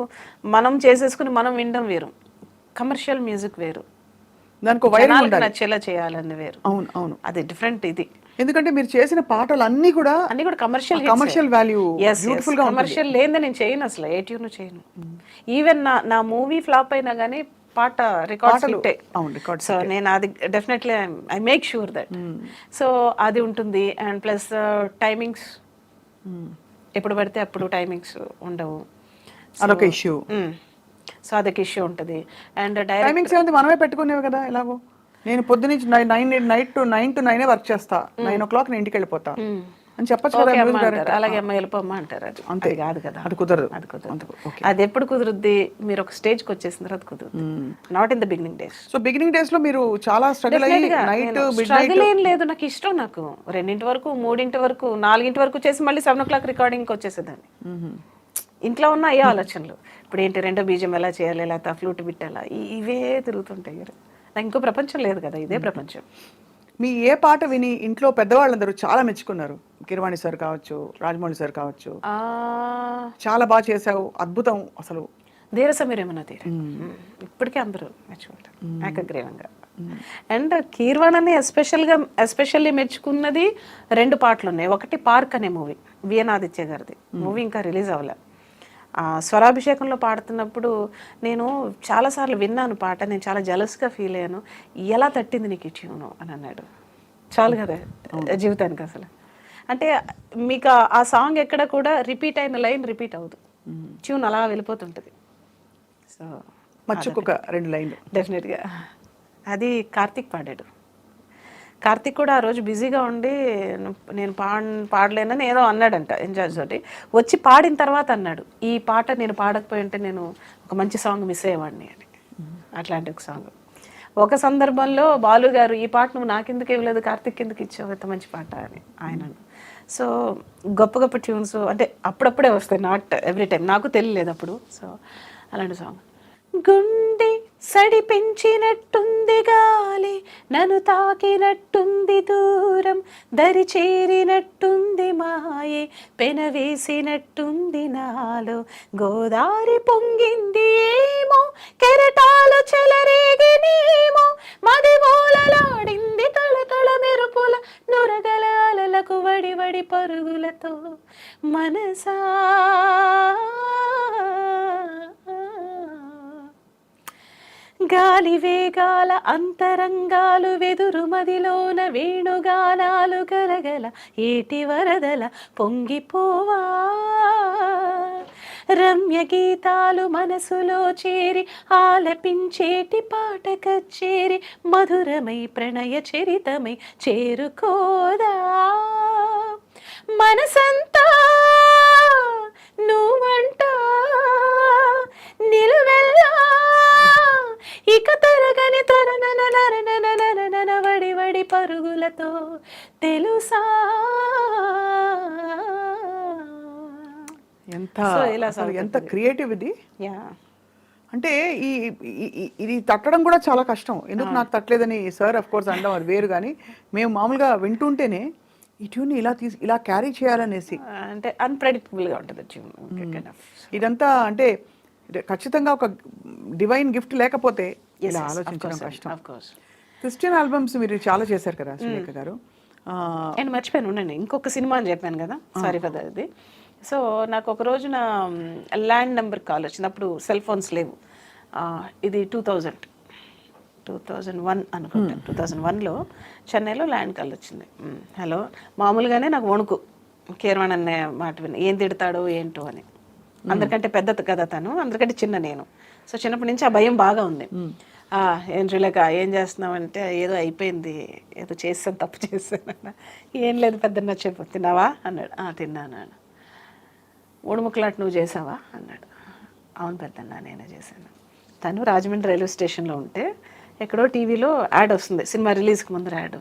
మనం చేసేసుకుని మనం వినడం వేరు, కమర్షియల్ మ్యూజిక్ వేరు, దానికి వైరల్ నచ్చేలా చేయాలని వేరు. అవును అవును, అది డిఫరెంట్. ఇది ఎందుకంటే మీరు చేసిన పాటలు అన్నీ కూడా కమర్షియల్ వాల్యూ, బ్యూటిఫుల్ గా కమర్షియల్ లేదే నేను చేయను, అసలు ఏ ట్యూన్ చేయను. ఈవెన్ నా మూవీ ఫ్లాప్ అయినా కానీ పాట రికార్డ్, సో నేను అది definitely I make sure that. So అది ఉంటుంది. అండ్ ప్లస్ టైమింగ్స్, ఎప్పుడు పడితే అప్పుడు టైమింగ్స్ ఉండవు, అదొక ఇష్యూ. సో అదొక ఇష్యూ ఉంటుంది. అండ్ టైమింగ్స్ మనమే పెట్టుకునేవి కదా. ఎలాగో నేను పొద్దునుంచి 9 to 9 వర్క్ చేస్తా, 9 o'clock నేను ఇంటికి వెళ్ళిపోతా అని చెప్పచ్చు కదా. అలాగే అమ్మ వెళ్ళిపోమ్మా అంటారు, అది అంతే కాదు కదా, అది కుదరదు. అది ఎప్పుడు కుదురుద్ది? మీరు ఒక స్టేజ్కి వచ్చేసిన తర్వాత కుదురుద్ది, not in the beginning days. So beginning days లో మీరు చాలా స్ట్రగుల్ అయ్యి స్ట్రగుల్ ఏం లేదు, నాకు ఇష్టం. నాకు 2 వరకు, 3 వరకు, 4 వరకు చేసి మళ్ళీ 7 o'clock రికార్డింగ్కి వచ్చేసేదాన్ని. ఇంట్లో ఉన్న అయ్యే ఆలోచనలు, ఇప్పుడు ఏంటి 2వ బీజం ఎలా చేయాలి, లేకపోతే ఫ్లూట్ బిట్టాలా, ఇవే తిరుగుతుంటాయి. నాకు ఇంకో ప్రపంచం లేదు కదా, ఇదే ప్రపంచం. మీ ఏ పాట విని ఇంట్లో పెద్దవాళ్ళందరూ చాలా మెచ్చుకున్నారు? కిరవాణి సార్ కావచ్చు, రాజమౌళి సార్ కావచ్చు, చాలా బాగా చేసావు, అద్భుతం అసలు. ధీరసమీరేమన్నా తీరు ఇప్పటికీ అందరూ మెచ్చుకుంటారు ఏకగ్రీవంగా. అండ్ కీర్వాణని ఎస్పెషల్లీ మెచ్చుకున్నది 2 పాటలు ఉన్నాయి. ఒకటి పార్క్ అనే మూవీ, విఎన్.ఆదిత్య గారిది మూవీ, ఇంకా రిలీజ్ అవ్వలే. స్వరాభిషేకంలో పాడుతున్నప్పుడు నేను చాలాసార్లు విన్నాను పాట, నేను చాలా జలస్గా ఫీల్ అయ్యాను. ఎలా తట్టింది నీకు ఈ ట్యూను అని అన్నాడు. చాలు కదా జీవితానికి అసలు. అంటే మీకు ఆ సాంగ్ ఎక్కడ కూడా రిపీట్ అయిన లైన్ రిపీట్ అవ్వదు, ట్యూన్ అలా వెళ్ళిపోతుంటుంది. సో మచ్చుకొక 2 లైన్లు డెఫినెట్గా. అది కార్తీక్ పాడాడు. కార్తీక్ కూడా ఆ రోజు బిజీగా ఉండి నేను పాడలేనని ఏదో అన్నాడంట ఇన్ఛార్జ్ తోటి. వచ్చి పాడిన తర్వాత అన్నాడు, ఈ పాట నేను పాడకపోయి ఉంటే నేను ఒక మంచి సాంగ్ మిస్ అయ్యేవాడిని అని. అట్లాంటి ఒక సాంగ్. ఒక సందర్భంలో బాలు గారు, ఈ పాట నువ్వు నాకెందుకు ఇవ్వలేదు, కార్తీక్ ఎందుకు ఇచ్చావు, ఎంత మంచి పాట అని ఆయన. సో గొప్ప గొప్ప ట్యూన్స్ అంటే అప్పుడప్పుడే వస్తాయి, నాట్ ఎవ్రీ టైం. నాకు తెలియలేదు అప్పుడు. సో అలాంటి సాంగ్. గుండె సడి పెంచినట్టుంది గాలి, నన్ను తాకినట్టుంది దూరం, దరి చేరినట్టుంది మాయే, పెనవేసినట్టుంది నాలో, గోదారి పొంగింది ఏమో, కెరటాలు చెలరేగినేమో, మది మూలలాడింది తళతళ మెరుపుల నురగల అలలకు వడి వడి పరుగులతో మనసా. గాలి వేగాల అంతరంగాలు వెదురు మదిలోన వేణుగానాలు గలగల ఏటి వరదల పొంగిపోవా, రమ్య గీతాలు మనసులో చేరి ఆలపించేటి పాట కచ్చేరి, మధురమై ప్రణయ చరితమై చేరుకోదా, మనసంతా నువ్వంటా నిలువెల్లా ఇక తరగని తరనన వడి వడి పరుగులతో తెలుసా. ఎంత అసలు ఎంత క్రియేటివ్ ఇది. అంటే ఇది తట్టడం కూడా చాలా కష్టం. ఎందుకు నాకు తట్టలేదని సార్ అఫ్ కోర్స్ అనడం అది వేరు, కానీ మేము మామూలుగా వింటుంటేనే ఈ ట్యూన్ ఇలా క్యారీ చేయాలనేసి అంటే అన్ప్రెడిక్టబుల్గా ఉంటుంది ట్యూన్. ఇదంతా అంటే ఖచ్చితంగా ఒక డివైన్ గిఫ్ట్ లేకపోతే ఇలా ఆలోచించడం కష్టం. క్రిస్టియన్ ఆల్బమ్స్ మీరు చాలా చేశారు కదా సులేఖ గారు. నేను మర్చిపోయాను, ఉండండి, ఇంకొక సినిమా అని చెప్పాను కదా, సారీ ఫర్ అది. సో నాకు ఒక రోజున ల్యాండ్ నెంబర్ కాల్ వచ్చింది. అప్పుడు సెల్ ఫోన్స్ లేవు. ఇది 2001 అనుకుంటా. 2001లో చెన్నైలో ల్యాండ్ కాల్ వచ్చింది. హలో, మామూలుగానే నాకు వణుకు, కీరవాణి అనే మాట విని ఏం తిడతాడో ఏంటో అని. అందరికంటే పెద్ద కదా తను, అందరికంటే చిన్న నేను. సో చిన్నప్పటి నుంచి ఆ భయం బాగా ఉంది. ఏం శ్రీలేఖ ఏం చేస్తున్నావు అంటే, ఏదో అయిపోయింది, ఏదో చేస్తాను, తప్పు చేస్తాను. ఏం లేదు పెద్దన్న, చెప్పు, తిన్నావా అన్నాడు. తిన్నాను. ఊడుముక్కలాట నువ్వు చేసావా అన్నాడు. అవును పెద్దన్న నేనే చేశాను. తను రాజమండ్రి రైల్వే స్టేషన్లో ఉంటే ఎక్కడో టీవీలో యాడ్ వస్తుంది, సినిమా రిలీజ్కి ముందర యాడ్.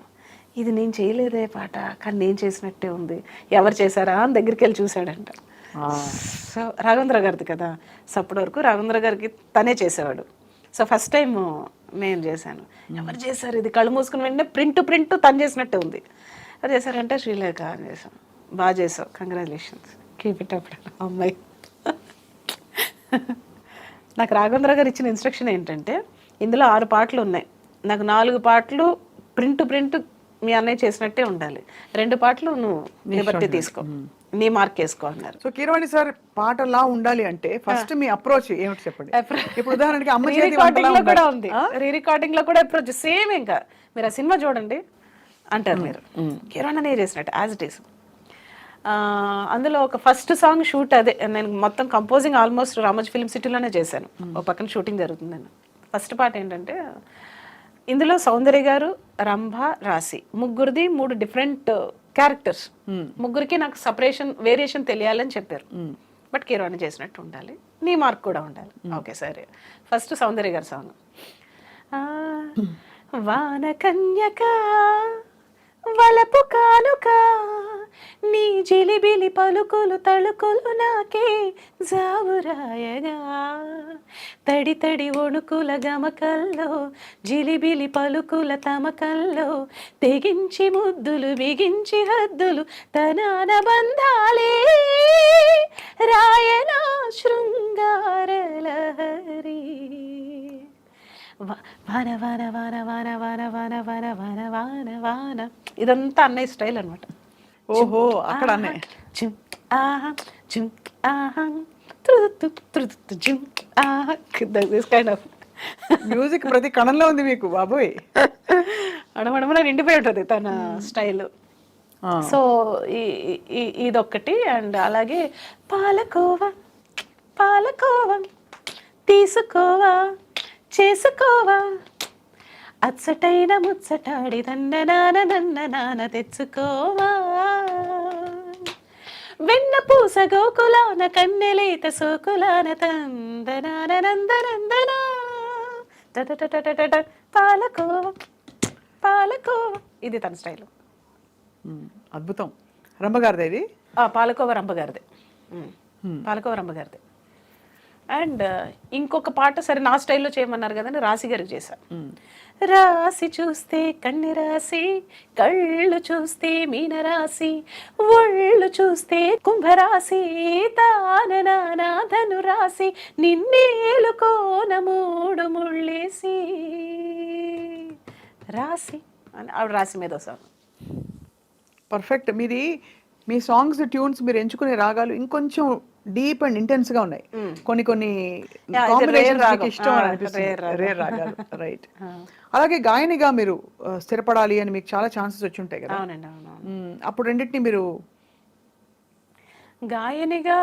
ఇది నేను చేయలేదే పాట, కానీ నేను చేసినట్టే ఉంది, ఎవరు చేశారా అని దగ్గరికి వెళ్ళి చూశాడంట. సో రాఘవేంద్ర గారిది కదా. సో అప్పటి వరకు రాఘవేంద్ర గారికి తనే చేసేవాడు. సో ఫస్ట్ టైం నేను చేశాను. ఎవరు చేశారు ఇది, కళ్ళు మూసుకుని వెంటనే ప్రింట్ తను చేసినట్టే ఉంది. ఎవరు చేశారంటే శ్రీలేఖ అని చేశాను. బాగా చేసావు, కంగ్రాచులేషన్స్, కీప్ ఇట్ అప్ అమ్మాయి. నాకు రాఘవేంద్ర గారు ఇచ్చిన ఇన్స్ట్రక్షన్ ఏంటంటే, ఇందులో 6 పాటలు ఉన్నాయి, నాకు 4 పాటలు ప్రింట్ మీ అన్నయ్య చేసినట్టే ఉండాలి, 2 పాటలు నువ్వు లిబర్టీ తీసుకో, నీ మార్క్ వేసుకో అన్నారు. సో కీరవాణి సార్ పాటలా ఉండాలి అంటే ఫస్ట్ మీ అప్రోచ్ ఏమిటి చెప్పండి. ఇప్పుడు ఉదాహరణకి అమ్మ రికార్డింగ్ లో కూడా ఉంది, రికార్డింగ్ లో కూడా అప్రోచ్ సేమ్. ఇంకా మీరు ఆ సినిమా చూడండి అంటారు మీరు, కీరవాణి చేసినట్టు యాజ్ ఇట్ ఈస్. అందులో ఒక ఫస్ట్ సాంగ్ షూట్ అదే, నేను మొత్తం కంపోజింగ్ ఆల్మోస్ట్ రామోజీ ఫిల్మ్ సిటీలోనే చేశాను, ఒక పక్కన షూటింగ్ జరుగుతుంది. ఫస్ట్ పాట ఏంటంటే, ఇందులో సౌందర్య గారు, రంభ, రాశి ముగ్గురిది 3 డిఫరెంట్ క్యారెక్టర్స్. ముగ్గురికి నాకు వేరియేషన్ తెలియాలని చెప్పారు. బట్ కీరవాణి చేసినట్టు ఉండాలి, నీ మార్క్ కూడా ఉండాలి. ఓకే సరే, ఫస్ట్ సౌందర్య గారి సాంగ్. వాన కన్యక వలపు కానుక, నీ జిలిబిలి పలుకులు తళుకులు నాకే జావురాయగా, తడి తడి వణుకుల గమకల్లో జిలిబిలి పలుకుల తమకల్లో, తెగించి ముద్దులు బిగించి హద్దులు తనాన బంధాలే, రాయనా శృంగారలహరి. వాన వాన వాన వాన వాన వాన వాన వాన వాన వాన, ఇదంతా అన్నయ్య స్టైల్ అనమాట. ఓహో, అక్కడ అన్నయ్య మ్యూజిక్ ప్రతి కణంలో ఉంది మీకు బాబోయ్, అడమడమన నిండిపోయి ఉంటుంది తన స్టైల్. సో ఇదొక్కటి. అండ్ అలాగే పాలకోవా పాలకోవా తీసుకోవా చేసుకోవా, అచ్చటైన ముచ్చటాడి నన్న నాన తెచ్చుకోవా, వెన్న పూస గోకులాన కన్నెలేత సోకులాన తందనాన నందనందనా, పాలకోవా పాలకోవా, ఇది తన స్టైల్. అద్భుతం. రంభగారిది ఇది? పాలకోవ రంభగారిదే. పాలకోవ రంభగారిదే. అండ్ ఇంకొక పాట సరే నా స్టైల్లో చేయమన్నారు కదండి, రాశి గారికి చేశా. రాసి చూస్తే కన్నె రాశి, కళ్ళు చూస్తే మీన రాశి, ఒళ్ళు చూస్తే కుంభరాశి, తాననానా ధను రాశి, నిన్నేలుకోన మూడు ముళ్ళేసి రాశి అని ఆవిడ రాశి మీద సాంగ్. పర్ఫెక్ట్. మీ సాంగ్స్ ట్యూన్స్ మీరు ఎంచుకునే రాగాలు ఇంకొంచెం డీప్ అండ్ ఇంటెన్స్ గా ఉన్నాయి. కొన్ని కాంబినేషన్స్ మీకు ఇష్టం అని అనిపిస్తుంది. రేర్ రాగాలు, రైట్. అలాగే గాయనిగా మీరు స్థిరపడాలి అని మీకు చాలా ఛాన్సెస్ వచ్చి ఉంటాయి కదా. అవునండి, అవును. అప్పుడు రెండింటిని మీరు గాయనిగా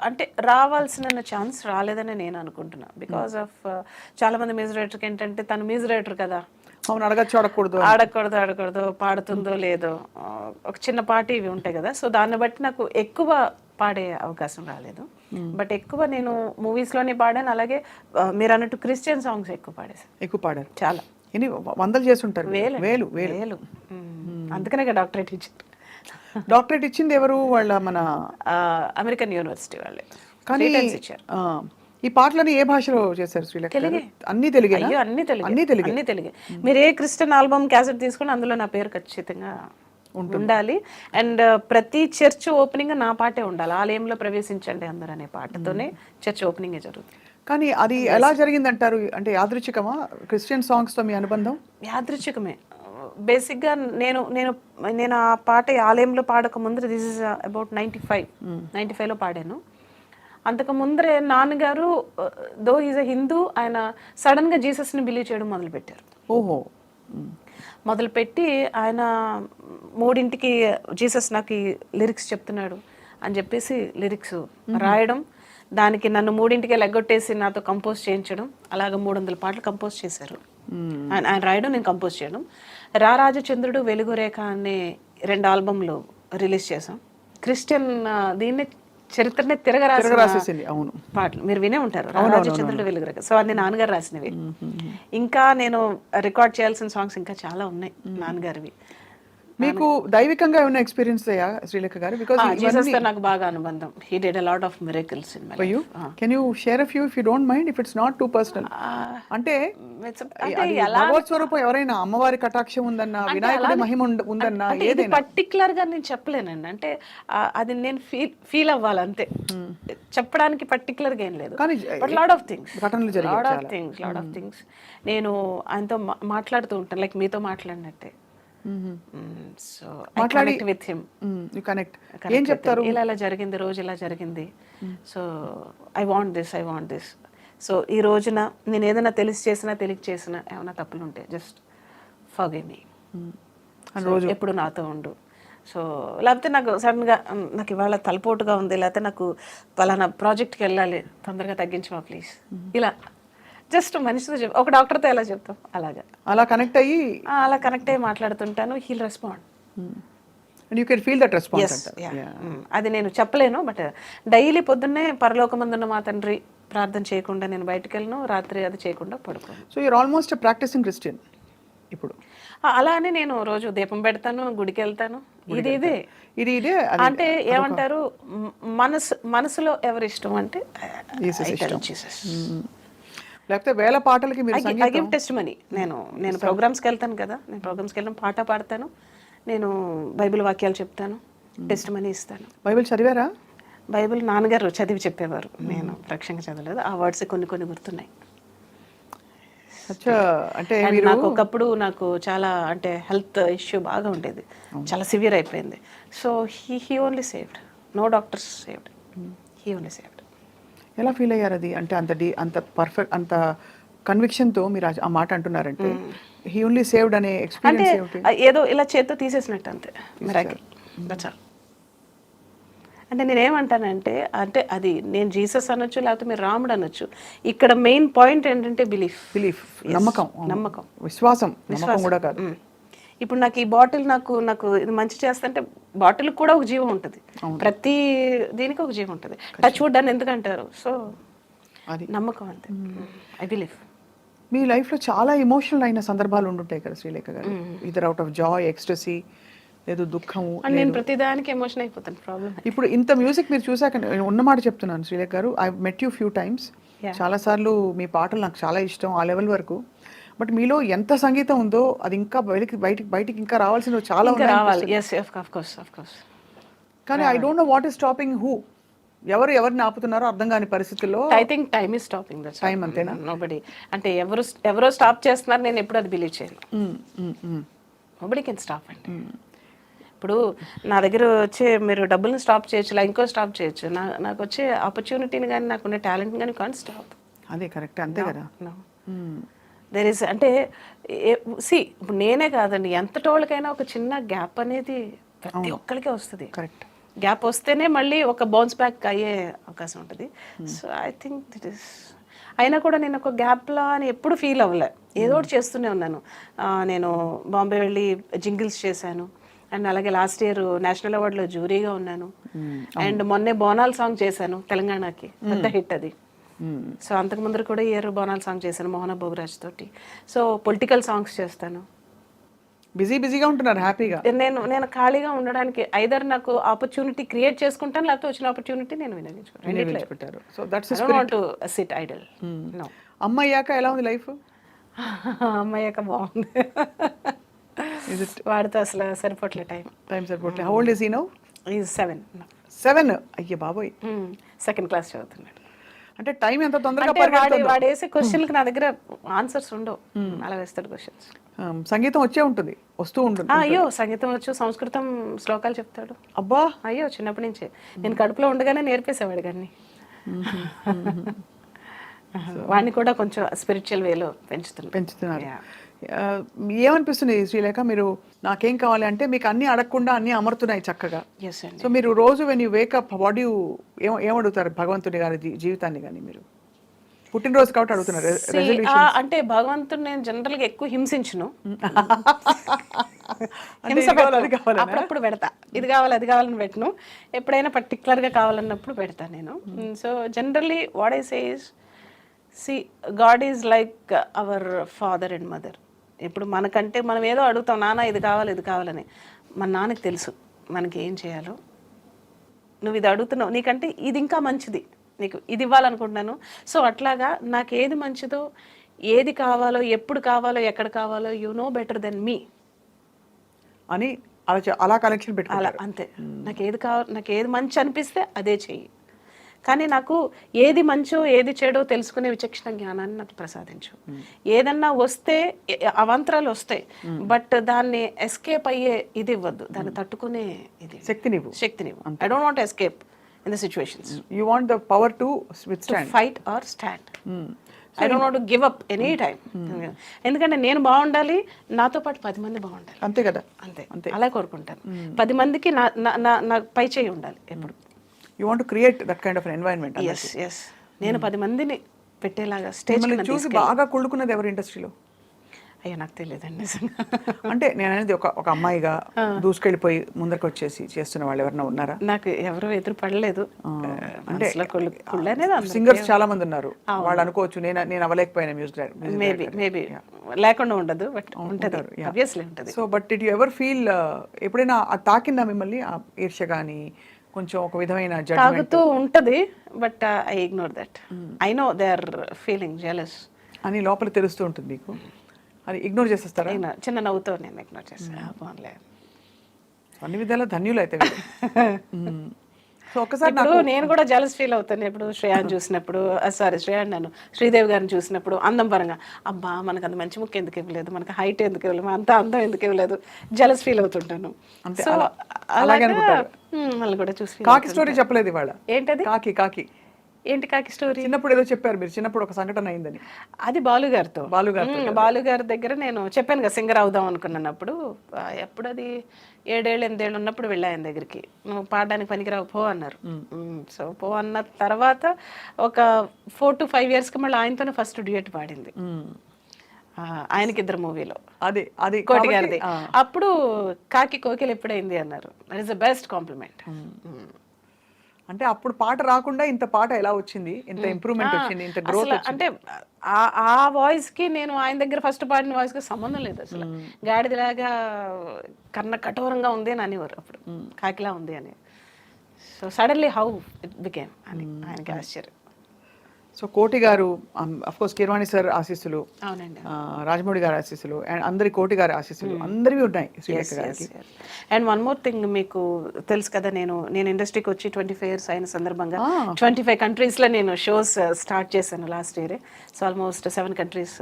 అంటే రావాల్సిన ఛాన్స్ రాలేదని నేను అనుకుంటున్నా. బికాస్ ఆఫ్ చాలా మంది మ్యూజిక్ డైరెక్టర్కి ఏంటంటే తను మ్యూజిక్ డైరెక్టర్ కదా, అవును, అడగచ్చు ఆడకూడదు పాడుతుందో లేదో, ఒక చిన్న పాట ఇవి ఉంటాయి కదా. సో దాన్ని బట్టి నాకు ఎక్కువ పాడే అవకాశం రాలేదు. బట్ ఎక్కువ నేను మూవీస్లోనే పాడాను. అలాగే మీరు అన్నట్టు క్రిస్టియన్ సాంగ్స్ ఎక్కువ పాడారు. చాలా ఎన్ని వందలు చేస్తుంటారు. వేలు. అందుకనే డాక్టరేట్ ఇచ్చారు. డాక్టరేట్ ఇచ్చింది ఎవరు? వాళ్ళ మన అమెరికన్ యూనివర్సిటీ వాళ్ళే. కానీ ఇచ్చారు. ఈ పాటలని ఏ భాషలో చేశారు శ్రీలేఖ? అన్ని తెలుగే? అన్ని తెలుగే. మీరు ఏ క్రిస్టియన్ ఆల్బమ్ క్యాసెట్ తీసుకుని అందులో నా పేరు ఖచ్చితంగా ఉండాలి. అండ్ ప్రతి చర్చ్ ఓపెనింగ్ నా పాటే ఉండాలి. ఆలయంలో ప్రవేశించండి అందరూ అనే పాటతోనే చర్చ్ ఓపెనింగ్ జరుగుతుంది. కానీ అది ఎలా జరిగింది అంటారు? అంటే యాదృచ్ఛికమా క్రిస్టియన్ సాంగ్స్ తో మీ అనుబంధం? యాదృచ్ఛికమే. బేసిక్గా నేను ఆ పాట ఆలయంలో పాడక ముందర, దిస్ ఇస్ అబౌట్ 95లో పాడాను. అంతకు ముందరే నాన్నగారు దో ఈజ్ అ హిందూ, ఆయన సడన్గా జీసస్ని బిలీవ్ చేయడం మొదలుపెట్టారు. మొదలుపెట్టి ఆయన 3ంటికి జీసస్ నాకు లిరిక్స్ చెప్తున్నాడు అని చెప్పేసి లిరిక్స్ రాయడం, దానికి నన్ను 3ంటికే లెగ్గొట్టేసి నాతో కంపోజ్ చేయించడం, అలాగ 300 పాటలు కంపోజ్ చేశారు. ఆయన రాయడం, నేను కంపోజ్ చేయడం. రారాజచంద్రుడు, వెలుగురేఖ అనే 2 ఆల్బమ్లు రిలీజ్ చేసాం. క్రిస్టియన్ దీన్ని చరిత్రనే తిరగరాసేసింది. అవును, పాటలు మీరు వినే ఉంటారు, రాజచంద్రుడు, వెలుగురేఖ. సో అది నాన్నగారు రాసినవి. ఇంకా నేను రికార్డ్ చేయాల్సిన సాంగ్స్ ఇంకా చాలా ఉన్నాయి నాన్నగారివి. మీకు దైవికంగా ఏమైనా ఎక్స్పీరియన్స్ అయ్యా శ్రీలేఖ గారు? బికాజ్ జీసస్ తో నాకు బాగా అనుబంధం. హి did a lot of miracles in my life. Can you share a few if you don't mind, if it's not too personal? అంటే భగవత్ స్వరూపం ఎవరైనా, అమ్మవారి కటాక్షం ఉందన్నా, వినాయకుడి మహిమ ఉందన్నా, ఏదైనా పర్టికులర్ గా నేను చెప్పలేనండి. అంటే అది నేను ఫీల్ అవ్వాలి అంతే, చెప్పడానికి పర్టికులర్ గా ఏం లేదు. బట్ లాట్ ఆఫ్ థింగ్స్ నేను ఆయనతో మాట్లాడుతూ ఉంటాను, లైక్ మీతో మాట్లాడినట్టే. So I connect with him. You connect. ఏం చెప్తారు? ఇలా జరిగింది, రోజు ఇలా జరిగింది, so I want this. So ఈ రోజున నేను ఏదైనా తెలిసి చేసినా తెలియక చేసినా ఏమైనా తప్పులు ఉంటే జస్ట్ ఫర్గివ్ మీ, ఎప్పుడు నాతో ఉండు. సో లేకపోతే నాకు సడన్గా నాకు ఇవాళ తలపోటుగా ఉంది, లేకపోతే నాకు పలానా ప్రాజెక్ట్కి వెళ్ళాలి, తొందరగా తగ్గించమా ప్లీజ్, ఇలా జస్ట్ మనిషితో ఒక డాక్టర్తో ఎలా చెప్తాం అలా కనెక్ట్ అయ్యి మాట్లాడుతుంటాను. He'll respond. You can feel that response. అది నేను చెప్పలేను, బట్ డైలీ పొద్దున్నే పరలోకమందున్న మా తండ్రి ప్రార్థన చేయకుండా నేను బయటకు వెళ్ళను, రాత్రి అది చేయకుండా పడుకోను. So you're almost practising Christian ఇప్పుడు. అలా అని నేను రోజు దీపం పెడతాను, గుడికి వెళ్తాను. ఇదే అంటే ఏమంటారు, మనసులో ఎవరి ఇష్టం అంటే లేకపోతే వేల పాటలకి ఐ గివ్ టెస్టిమనీ. నేను ప్రోగ్రామ్స్కి వెళ్తాను కదా, నేను ప్రోగ్రామ్స్కి వెళ్ళిన పాట పాడతాను, నేను బైబిల్ వాక్యాలు చెప్తాను, టెస్టిమనీ ఇస్తాను. బైబిల్ చదివారా? బైబిల్ నాన్నగారు చదివి చెప్పేవారు, నేను ప్రత్యక్షంగా చదవలేదు. ఆ వర్డ్స్ కొన్ని గుర్తున్నాయి. అంటే నాకు ఒకప్పుడు నాకు చాలా అంటే హెల్త్ ఇష్యూ బాగా ఉండేది, చాలా సివియర్ అయిపోయింది. So he only saved, no doctors saved, he only saved. ఎలా ఫీల్ అయ్యారు అది? అంటే అంత పర్ఫెక్ట్, అంత కన్విక్షన్తో మీరు ఆ మాట అంటున్నారంటే హీ ఓన్లీ సేవ్డ్ అనే ఎక్స్పీరియన్స్ అంటే ఏదో ఇలా చేత్తో తీసేసినట్టు అంతే, మిరాకిల్, దట్స్ ఆల్. అంటే నేనేమంటానంటే, అంటే అది నేను జీసస్ అనొచ్చు, లేకపోతే మీరు రాముడు అనొచ్చు, ఇక్కడ మెయిన్ పాయింట్ ఏంటంటే బిలీఫ్, నమ్మకం, విశ్వాసం కూడా కాదు. ఇప్పుడు నాకు ఈ బాటిల్ నాకు ఇది మంచి చేస్తుంటే బాటిల్ కూడా ఒక జీవం ఉంటుంది, ప్రతి దీనికి ఒక జీవం ఉంటుంది. టచ్ వుడ్ అని ఎందుకంటారు? సో అది నమ్మకం అంతే, ఐ బిలీవ్. మీ లైఫ్లో చాలా ఎమోషనల్ అయిన సందర్భాలు ఉండుంటాయి కదా శ్రీలేఖ గారు, either out of Joy, ecstasy, లేదు దుఃఖము. అండ్ నేను ప్రతిదానికి ఎమోషన్ అయిపోతాను. ప్రాబ్లం ఇప్పుడు ఇంత మ్యూజిక్ మీరు చూసాక నేను ఉన్నమాట చెప్తున్నాను శ్రీలేఖ గారు, I met you few times. చాలాసార్లు మీ పాటలు నాకు చాలా ఇష్టం ఆ లెవెల్ వరకు. బట్ మీలో ఎంత సంగీతం ఉందో అది ఇంకా బయటికి ఇంకా రావాల్సినవి చాలా రావాలి. Yes of course. కానీ I don't know what is stopping who. ఎవరిని ఆపుతున్నారో అర్థం కాని పరిస్థితుల్లో. I think time is stopping. Time అంతేనా? నోబడి అంటే ఎవరో స్టాప్ చేస్తున్నారు, నేను ఎప్పుడు అది బిలీవ్ చేయను. నోబడి కెన్ స్టాప్ అండి. ఇప్పుడు నా దగ్గర వచ్చే మీరు డబ్బులను స్టాప్ చేయొచ్చు, ఇంకో స్టాప్ చేయొచ్చు. నాకు వచ్చే ఆపర్చునిటీని కానీ నాకున్న టాలెంట్ కానీ కాన్ స్టాప్. అదే కరెక్ట్, అంతే కదా. దేర్ ఇస్ అంటే ఇప్పుడు నేనే కాదండి, ఎంతటోళ్ళకైనా ఒక చిన్న గ్యాప్ అనేది ప్రతి ఒక్కరికి వస్తుంది. కరెక్ట్. గ్యాప్ వస్తేనే మళ్ళీ ఒక బౌన్స్ బ్యాక్ అయ్యే అవకాశం ఉంటుంది. So I think that is. అయినా కూడా నేను ఒక గ్యాప్లా అని ఎప్పుడు ఫీల్ అవ్వలే, ఏదో ఒకటి చేస్తూనే ఉన్నాను. నేను బాంబే వెళ్ళి జింగిల్స్ చేశాను, అండ్ అలాగే లాస్ట్ ఇయర్ నేషనల్ అవార్డులో జ్యూరీగా ఉన్నాను, అండ్ మొన్నే బోనాల్ సాంగ్ చేశాను తెలంగాణకి, పెద్ద హిట్ అది. సో అంతకు ముందర కూడా ఇయర్ బోనాల్ సాంగ్ చేశాను మోహన భోగరాజ్ తోటి. సో పొలిటికల్ సాంగ్స్ చేస్తాను. బిజీగా ఉంటున్నారు హ్యాపీగా. నేను ఖాళీగా ఉండడానికి ఐదర్ నాకు ఆపర్చునిటీ క్రియేట్ చేసుకుంటాను, లేకపోతే వచ్చిన ఆపర్చునిటీ నేను వినియోగించుకుంటాను. So that's I don't want to sit idle. No. అమ్మాయ్యాక ఎలా ఉంది లైఫ్? అమ్మాయ్యాక బాగుంది. వాడితో అసలు సరిపోట్లే టైం సరిపోట్లే. How old is he now? Is 7. 7? అయ్యే బాబోయ్. సెకండ్ క్లాస్ చదువుతున్నాడు. అంటే టైం ఎంత తొందరగా వాడు వేసే క్వశ్చన్కి నా దగ్గర ఆన్సర్స్ ఉండవు, అలా వేస్తాడు క్వశ్చన్స్. సంగీతం వస్తూ ఉంటుంది. అయ్యో సంగీతం వచ్చు, సంస్కృతం శ్లోకాలు చెప్తాడు. అబ్బా. అయ్యో చిన్నప్పటి నుంచే నేను కడుపులో ఉండగానే నేర్పేసేవాడు కానీ. వాడిని కూడా కొంచెం స్పిరిచువల్ వేలో పెంచుతున్నారు. ఏమనిపిస్తుంది శ్రీలేఖ, మీరు నాకేం కావాలి అంటే మీకు అన్ని అడగకుండా అన్ని అమరుతున్నాయి చక్కగా. సో మీరు రోజు when you wake up what you ఏమడుగుతారు భగవంతుని గారి జీవితాన్ని కానీ? మీరు పుట్టినరోజు కాబట్టి అడుగుతున్నారు. అంటే భగవంతుడు నేను జనరల్ గా ఎక్కువ హింసించును. అప్పుడప్పుడు పెడతా, ఇది కావాలి అది కావాలని పెట్టను. ఎప్పుడైనా పర్టికులర్ గా కావాలన్నప్పుడు పెడతా నేను. So generally what I say is, God is like our father and mother. ఇప్పుడు మనకంటే మనం ఏదో అడుగుతాం, నాన్న ఇది కావాలని. మన నాన్నకి తెలుసు మనకి ఏం చేయాలో. నువ్వు ఇది అడుగుతున్నావు, నీకంటే ఇది ఇంకా మంచిది, నీకు ఇది ఇవ్వాలనుకుంటున్నాను. సో అట్లాగా నాకు ఏది మంచిదో, ఏది కావాలో, ఎప్పుడు కావాలో, ఎక్కడ కావాలో, యు నో బెటర్ దెన్ మీ అని అలా కనెక్షన్ పెట్టి అలా అంతే. నాకు ఏది మంచి అనిపిస్తే అదే చెయ్యి, కానీ నాకు ఏది మంచో ఏది చెడో తెలుసుకునే విచక్షణ జ్ఞానాన్ని నాకు ప్రసాదించు. ఏదన్నా వస్తే అవాంతరాలు వస్తాయి, బట్ దాన్ని ఎస్కేప్ అయ్యే ఇది ఇవ్వద్దు, దాన్ని తట్టుకునే ఇది శక్తినివ్వు. I don't want escape in the situations. You want the power to withstand, to fight or stand. I don't want to give up any time. ఎందుకంటే నేను బాగుండాలి, నాతో పాటు 10 మంది బాగుండాలి. అంతే కదా. అంతే అలా కోరుకుంటాను. 10 మందికి నా పై చేయి ఉండాలి ఎప్పుడు. You want to create that kind of an environment. Yes. నేను 10 మందిని పెట్టేలాగా స్టేజ్ మీద చూసి బాగా కుళ్ళుకున్నది ఎవరు ఇండస్ట్రీలో? అయ్యో నాకు తెలియదండి. అంటే నేను అనేది ఒక అమ్మాయిగా దూసుకెళ్ళిపోయి ముందరికి వచ్చేసి చేస్తున్న వాళ్ళు ఎవరైనా ఉన్నారా? నాకు ఎవరు ఎదురు పడలేదు. అంటే సింగర్స్ చాలా మంది ఉన్నారు, వాళ్ళు అనుకోవచ్చు నేను అవ్వలేకపోయినా మ్యూజిక్. మేబీ లేకుండా ఉండదు, బట్ ఉంటారు, ఆబ్వియస్లీ ఉంటుంది. So but did you ever feel, ఎప్పుడైనా తాకిందా మిమ్మల్ని ఆ ఈర్ష్య కానీ కొంచెం ఒక విధమైన తాగుతూ ఉంటది, but I ignore that. I know they are feeling jealous అని లోపల తెలుస్తూ ఉంటుంది మీకు, అది ఇగ్నోర్ చేసేస్తారా? చిన్న నవ్వుతో నేను ఇగ్నోర్ చేస్తాను. అన్ని విధాలా ధన్యులు అయితే. సో ఒకసారి నేను కూడా జలస్ ఫీల్ అవుతాను ఎప్పుడు శ్రేయాన్ని చూసినప్పుడు. నన్ను శ్రీదేవి గారిని చూసినప్పుడు అందం పరంగా, అబ్బా మనకు అంత మంచి ముక్కు ఎందుకు ఇవ్వలేదు, మనకు హైట్ ఎందుకు ఇవ్వలేదు, అంత అందం ఎందుకు ఇవ్వలేదు, జలస్ ఫీల్ అవుతుంటాను. సో అలాగే వాళ్ళు కూడా చూసి. కాకి స్టోరీ చెప్పలేదు ఇవాళ. ఏంటది? కాకి ఏంటి కాకి స్టోరీ? చిన్నప్పుడు ఏదో చెప్పారు మీరు, చిన్నప్పుడు ఒక సంఘటన అయిందని. అది బాలుగారి దగ్గర నేను చెప్పాను కదా సింగర్ అవుదాం అనుకున్నప్పుడు. ఎప్పుడు అది 7 ఏళ్ళు 8 ఏళ్ళు ఉన్నప్పుడు వెళ్ళా ఆయన దగ్గరికి. నువ్వు పాడడానికి పనికిరావు పో అన్నారు. సో పో అన్న తర్వాత ఒక 4 to 5 yearsకి మళ్ళీ ఆయనతోనే ఫస్ట్ డ్యూయట్ పాడింది, ఆయనకి 2 మూవీలో. అది కోటి గారిది. అప్పుడు కాకి కోకిల ఎప్పుడైంది అన్నారు. That is the best compliment. అంటే అప్పుడు పాట రాకుండా ఇంత పాట ఎలా వచ్చింది, ఇంత ఇంప్రూవ్మెంట్ వచ్చింది, ఇంత గ్రోత్ అసలు వచ్చింది? అంటే ఆ వాయిస్ కి నేను ఆయన దగ్గర ఫస్ట్ పాడిన వాయిస్ కి సంబంధం లేదు అసలు. గాడిదలాగా కన్న కఠోరంగా ఉంది అని అనేవారు అప్పుడు, కాకిలా ఉంది అని. So suddenly how it became అని ఆయనకి ఆశ్చర్యం. సో కోటి గారు, అఫ్ కోర్స్ కీరవాణి సార్ ఆశీస్సులు, అవునండి. రాజమౌళి గారి ఆశీస్సులు, అండ్ అందరి కోటి గారి ఆశీస్సులు అందరివి ఉన్నాయి శ్రీలేఖ గారికి. అండ్ వన్ మోర్ థింగ్, మీకు తెలుసు కదా, నేను ఇండస్ట్రీకి వచ్చి 25 years అయిన సందర్భంగా 25 countries లో నేను షోస్ స్టార్ట్ చేశాను last year. So almost 7 countries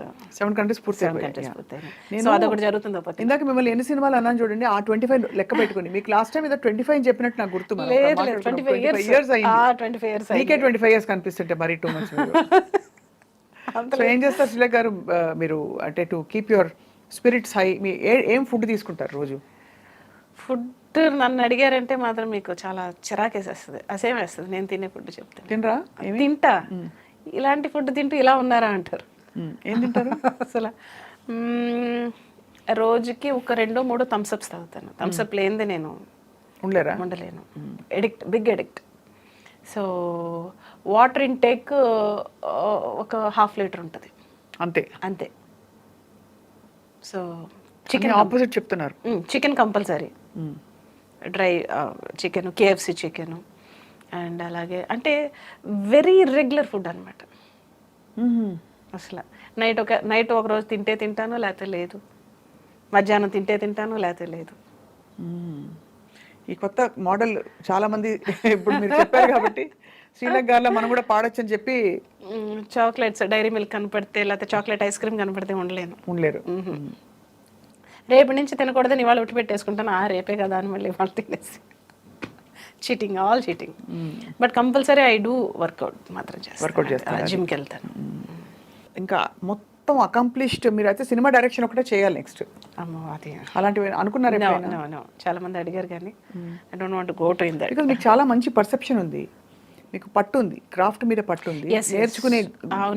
పూర్తయినాయి. సో అదొకటి జరుగుతుంది ఒక పక్కన. ఇందాక మిమ్మల్ని ఎన్ని సినిమాలు అన్నాను చూడండి, ఆ 25 లెక్క పెట్టుకుని మీకు లాస్ట్ టైం ఏదో 25 చెప్పినట్టు నాకు గుర్తు. మనం లేదు, మాట్లాడుకున్నాం. 25 years 25 అయింది. 25 years మీకే 25 years కనిపిస్తుంటే మరీ టూ మచ్. సో ఏం చేస్తారు శ్రీలేఖ గారు మీరు, అంటే to keep your spirits high, మీ ఏం ఫుడ్ తీసుకుంటారు రోజు? ఫుడ్ నన్ను అడిగారంటే మాత్రం మీకు చాలా చిరాకేసేస్తుంది, అసేం వేస్తుంది నేను తినే ఫుడ్ చెప్తాను. తినరా? తింటా, ఇలాంటి ఫుడ్ తింటూ ఇలా ఉన్నారా అంటారు. ఏం తింటారు? అసలు రోజుకి ఒక 2-3 థమ్స్అప్స్ తాగుతాను. థమ్స్అప్ లేనిదే నేను ఉండలేను. Big addict. So water intake ఒక 1/2 liter ఉంటుంది అంతే. సో చికెన్ ఆపోజిట్ చెప్తున్నారు. Chicken compulsory, dry chicken, KFC chicken, and అలాగే అంటే వెరీ రెగ్యులర్ ఫుడ్ అనమాట. అసలు నైట్ ఒక రోజు తింటాను, లేకపోతే లేదు. మధ్యాహ్నం తింటాను, లేకపోతే లేదు. ఈ కొత్త మోడల్ చాలా మంది ఇప్పుడు మీరు చెప్పారు కాబట్టి శ్రీలేఖ గారిలో మనం కూడా పాడొచ్చు అని చెప్పి. చాక్లెట్స్, డైరీ మిల్క్ కనపడితే, లేకపోతే చాక్లెట్ ఐస్ క్రీమ్ కనపడితే ఉండలేరు. రేపు నుంచి తినకూడదని ఇవాళ ఉట్టి పెట్టేసుకుంటాను, రేపే కదా అని మళ్ళీ వాళ్ళు తినేసి. Cheating, all cheating. But compulsory I do workout మాత్రం చేస్తాను, జిమ్కి వెళ్తాను. ఇంకా మొత్తం అకంప్లిష్డ్ మీరు అయితే సినిమా డైరెక్షన్ ఒకటే చేయాలి నెక్స్ట్. అలాంటివి అనుకున్నారు? చాలా మంది అడిగారు కానీ I don't want to go to in that. Because మీకు చాలా మంచి పర్సెప్షన్ ఉంది, మీకు పట్టు ఉంది, క్రాఫ్ట్ మీద పట్టు ఉంది, నేర్చుకునే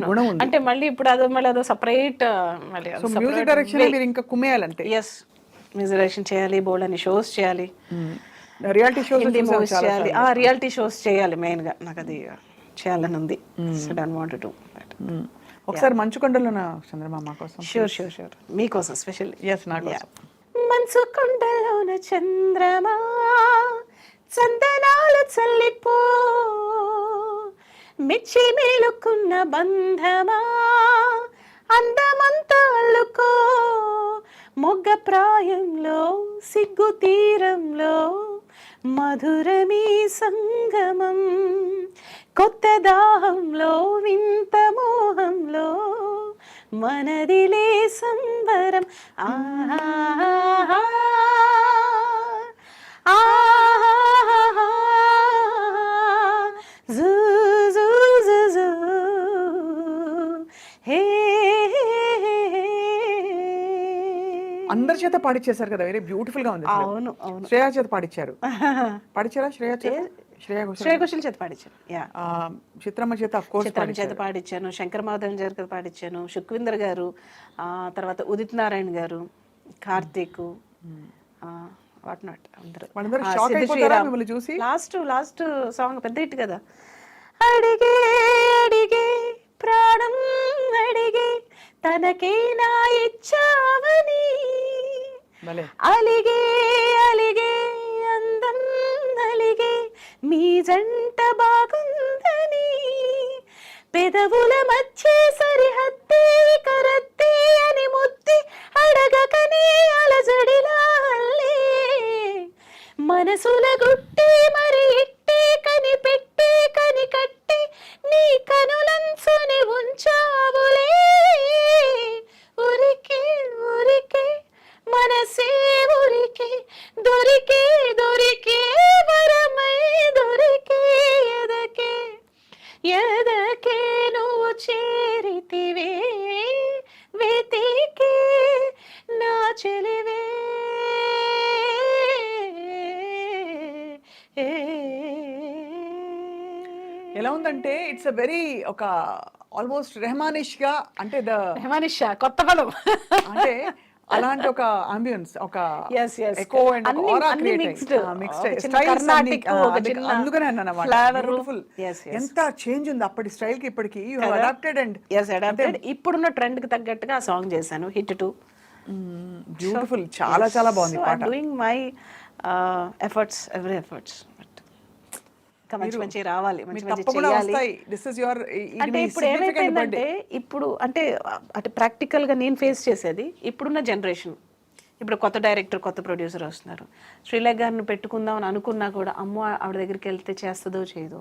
గుణం ఉంది. అంటే మళ్ళీ ఇప్పుడు అదో సపరేట్ మ్యూజిక్ డైరెక్షన్ మీరు ఇంకా కుమ్మేయాలంటే. ఎస్, మ్యూజిక్ డైరెక్షన్ చేయాలి, బోల్డ్ అని షోస్ చేయాలి, రియాలిటీ షోస్ చేయాలి. రియాలిటీ షోస్ చేయాలి మెయిన్ గా, నాకు అది చేయాలని ఉంది. So don't want to do that. ఒకసారి మంచుకొండలోన చంద్రమామ కోసం. షూర్ మీకోసం స్పెషల్. ఎస్, నా కోసం. మంచుకొండలోన చంద్రమా చందనాలు చల్లిపో, మెచ్చి మేలుకున్న బంధమా అందమంతా అల్లుకో, మొగ్గ ప్రాయంలో సిగ్గు తీరంలో మధురమీ సంగమం, కొత్త దాహంలో వింత మోహంలో మనదిలే సంబరం. ఆహా అందరి చేత పాడిచ్చేసారు కదా, వెరీ బ్యూటిఫుల్ గా ఉంది. అవును. శ్రేయా చేత పాడిచ్చారా? శ్రేయ ఘోషల్ చేత పాడించాను. చిత్రమ్మ చేత ఆఫ్ కోర్స్ చేత పాడించాను, శంకర్ మాధవన్ చేత పాడించాను, సుఖ్వీందర్ గారు, తర్వాత ఉదిత్ నారాయణ గారు, కార్తీక్, వాట్ నాట్ అందరూ చూసి. లాస్ట్ సాంగ్ పెద్ద హిట్ కదా. అడిగే అడిగే ప్రాణం అడిగే తనకే నా ఇచ్చావని, అలిగే అలిగే అందం అలిగే మీ జంట బాగుందని, పెదవుల మధ్య సరిహద్దే కరత్తే అని ముద్ది అడగకనే అలజడిలా అల్లే, మనసుల గుట్టి మరి ఇట్టే కనిపెట్టి కనికట్టి నీ కనులంచుని ఉంచావులే, ఉరికే ఉరికే మనసే ఉరికే దొరికే దొరికే వరమై దొరికే ఎదకే ఎదకే నువ్వు చేరితివే వెతికే నా చెలివే. ఎలా ఉందంటే ఇట్స్ అ వెరీ ఒక ఆల్మోస్ట్ రెహమానిష్ గా, అంటే రెహమానిష్ కొత్త పదం, అంటే అలాంటి ఒక అంబియన్స్, ఒక Yes, yes. ఎకో అండ్ అన్ని ఆరా అన్ని క్రియేట్ mixed. మిక్స్డ్ ఒక చిన్న స్టైల్స్ కర్ణాటిక్, ఒక చిన్న అందుకనే అన్నమాట flavor. బ్యూటిఫుల్. Yes, yes. ఎంత చేంజ్ ఉంది అప్పటి స్టైల్ కి ఇప్పటికి. యు హావ్ కదా? Adapted and yes adapted. ఇప్పుడున్న ట్రెండ్ కి తగ్గట్టుగా ఆ సాంగ్ చేశాను, హిట్ 2. బ్యూటిఫుల్, చాలా చాలా బాగుంది పాట. Doing my efforts, every efforts. But ఇంకా మంచి మంచి రావాలి, మంచి మీరు మంచి తప్పకుండా చేయాలి. వస్తాయి. దిస్ ఇస్ యువర్ అంటే ఇప్పుడు ఏమైపోయిందంటే, ఇప్పుడు అంటే అంటే ప్రాక్టికల్గా నేను ఫేస్ చేసేది ఇప్పుడున్న జనరేషన్. ఇప్పుడు కొత్త డైరెక్టర్, కొత్త ప్రొడ్యూసర్ వస్తున్నారు. శ్రీలేఖ గారిని పెట్టుకుందాం అని అనుకున్నా కూడా అమ్మో ఆవిడ దగ్గరికి వెళ్తే చేస్తుందో చేయదో,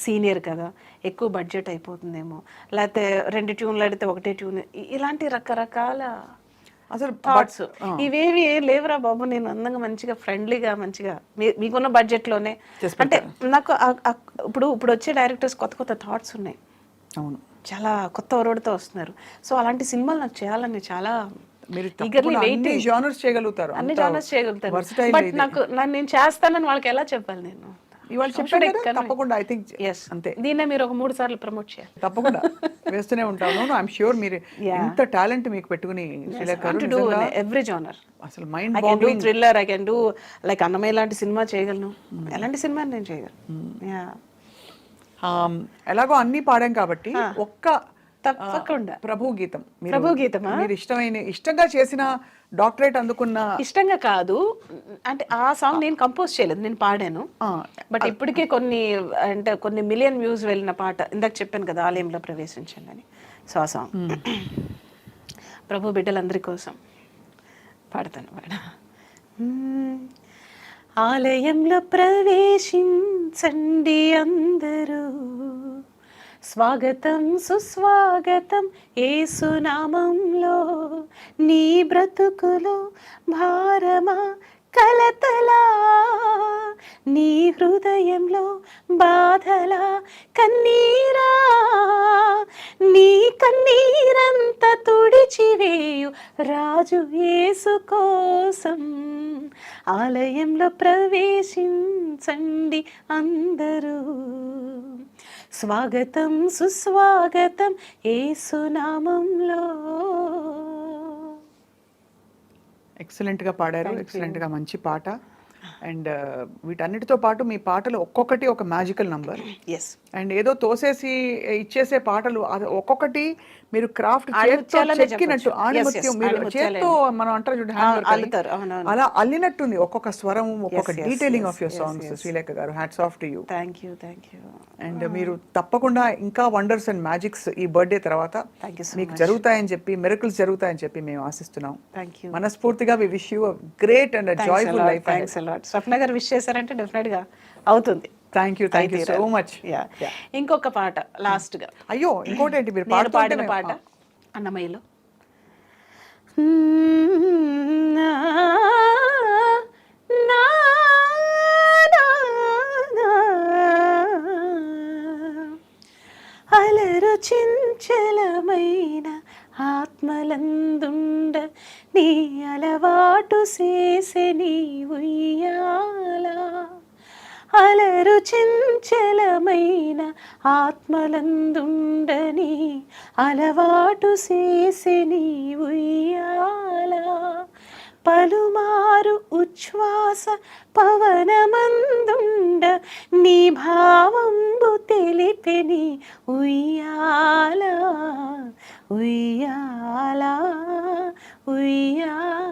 సీనియర్ కదా, ఎక్కువ బడ్జెట్ అయిపోతుందేమో, లేకపోతే 2 ట్యూన్లు అడిగితే ఒకటే ట్యూన్, ఇలాంటి రకరకాల అసలు థాట్స్. ఇవేవి లేవురా బాబు, నేను అందంగా మంచిగా ఫ్రెండ్లీగా మంచిగా మీకున్న బడ్జెట్లోనే. అంటే నాకు ఇప్పుడు ఇప్పుడు వచ్చే డైరెక్టర్స్ కొత్త కొత్త థాట్స్ ఉన్నాయి, అవును, చాలా కొత్త ఒరవడితో వస్తున్నారు. సో అలాంటి సినిమాలు నాకు చేయాలని చాలా మీరు eagerly అన్ని waiting. జానర్స్ చేయగలుగుతారు, అన్ని అంత జానర్స్ చేయగలుగుతాను. versatile బట్ ఇది. నాకు నేను చేస్తానని వాళ్ళకి ఎలా చెప్పాలి నేను? ఇవాళ చెప్పాను కదా, తప్పకుండా ఐ థింక్ అంతే. దీన్నే మీరు ఒక 3 సార్లు ప్రమోట్ చేయాలి. తప్పకుండా వేస్తూనే ఉంటాను. ఐఎమ్ ష్యూర్ మీరు ఇంత టాలెంట్ మీకు పెట్టుకుని శ్రీలేఖ గారు, టు డూ నిజంగా ఎవ్రీ జానర్. అసలు mind I can do thriller, I can do like Annamayya లాంటి సినిమా చేయగలను, ఎలాంటి సినిమా నేను చేయగలను. యా, ఎలాగో అన్ని పాడాం కాబట్టి ఒక్క తప్పకుండా ప్రభు గీతం, ప్రభు గీతమా? మీరు ఇష్టంగా చేసిన, డాక్టరేట్ అందుకున్న. ఇష్టంగా కాదు అంటే ఆ సాంగ్ నేను కంపోజ్ చేయలేదు, నేను పాడాను. బట్ ఇప్పటికే కొన్ని మిలియన్ వ్యూస్ వెళ్ళిన పాట, ఇందాక చెప్పాను కదా ఆలయంలో ప్రవేశించండి అని. సో ఆ సాంగ్ ప్రభు బిడ్డలందరి కోసం పాడతాను. ఆలయంలో ప్రవేశించండి అందరూ, స్వాగతం సుస్వాగతం యేసునామంలో, నీ బ్రతుకులో భారమా కలతలా, నీ హృదయంలో బాధలా కన్నీరా, నీ కన్నీరంతా తుడిచివేయు రాజు యేసు కోసం, ఆలయంలో ప్రవేశించండి అందరూ, స్వాగతం సుస్వాగతం యేసునామంలో. ఎక్సలెంట్ గా పాడారు, ఎక్సలెంట్ గా మంచి పాట. అండ్ వీటన్నిటితో పాటు మీ పాటలు ఒక్కొక్కటి ఒక మ్యాజికల్ నంబర్. ఎస్. అండ్ ఏదో తోసేసి ఇచ్చేసే పాటలు, అది ఒక్కొక్కటి మీరు క్రాఫ్ట్ చెక్కినట్టు, ఆణిముత్యం మీరు చేత్తో మనం అంటారు చూడండి, అల్లుతారు. అవునవును. అలా అల్లినట్టుంది ఒక్కొక్క స్వరం, ఒక్కొక్క detailing of your songs. Srilekha గారు, hats off to you. Thank you, thank you. And మీరు తప్పకుండా ఇంకా వండర్స్ అండ్ మ్యాజిక్స్ ఈ బర్త్డే తర్వాత మీకు జరుగుతాయని చెప్పి, మిరకల్స్ జరుగుతాయని చెప్పి మేము ఆశిస్తున్నాం. థ్యాంక్ యూ. మనస్ఫూర్తిగా we wish you a great and joyful life. Thanks a lot. Swapna గారు విష్ చేశారంటే డెఫినెట్ గా అవుతుంది. Thank you so much. ఇంకొక పాట లాస్ట్ గా. అయ్యో, ఇంకోటి ఏంటి, మీరు పాడిన పాట అన్నమయ్యలో. అలరు చించలమైన ఆత్మలందుండ, నీ అలవాటు చేసే నీ ఉయ్యాల, అలరు చించలమైన ఆత్మలందుండని, అలవాటు చేసే నీ ఉయ్యాల, పలుమారు ఉచ్ఛ్వాస పవనమందుండ, నీ భావంబు తెలిపెని ఉయ్యాల, ఉయ్యాల, ఉయ్యాల.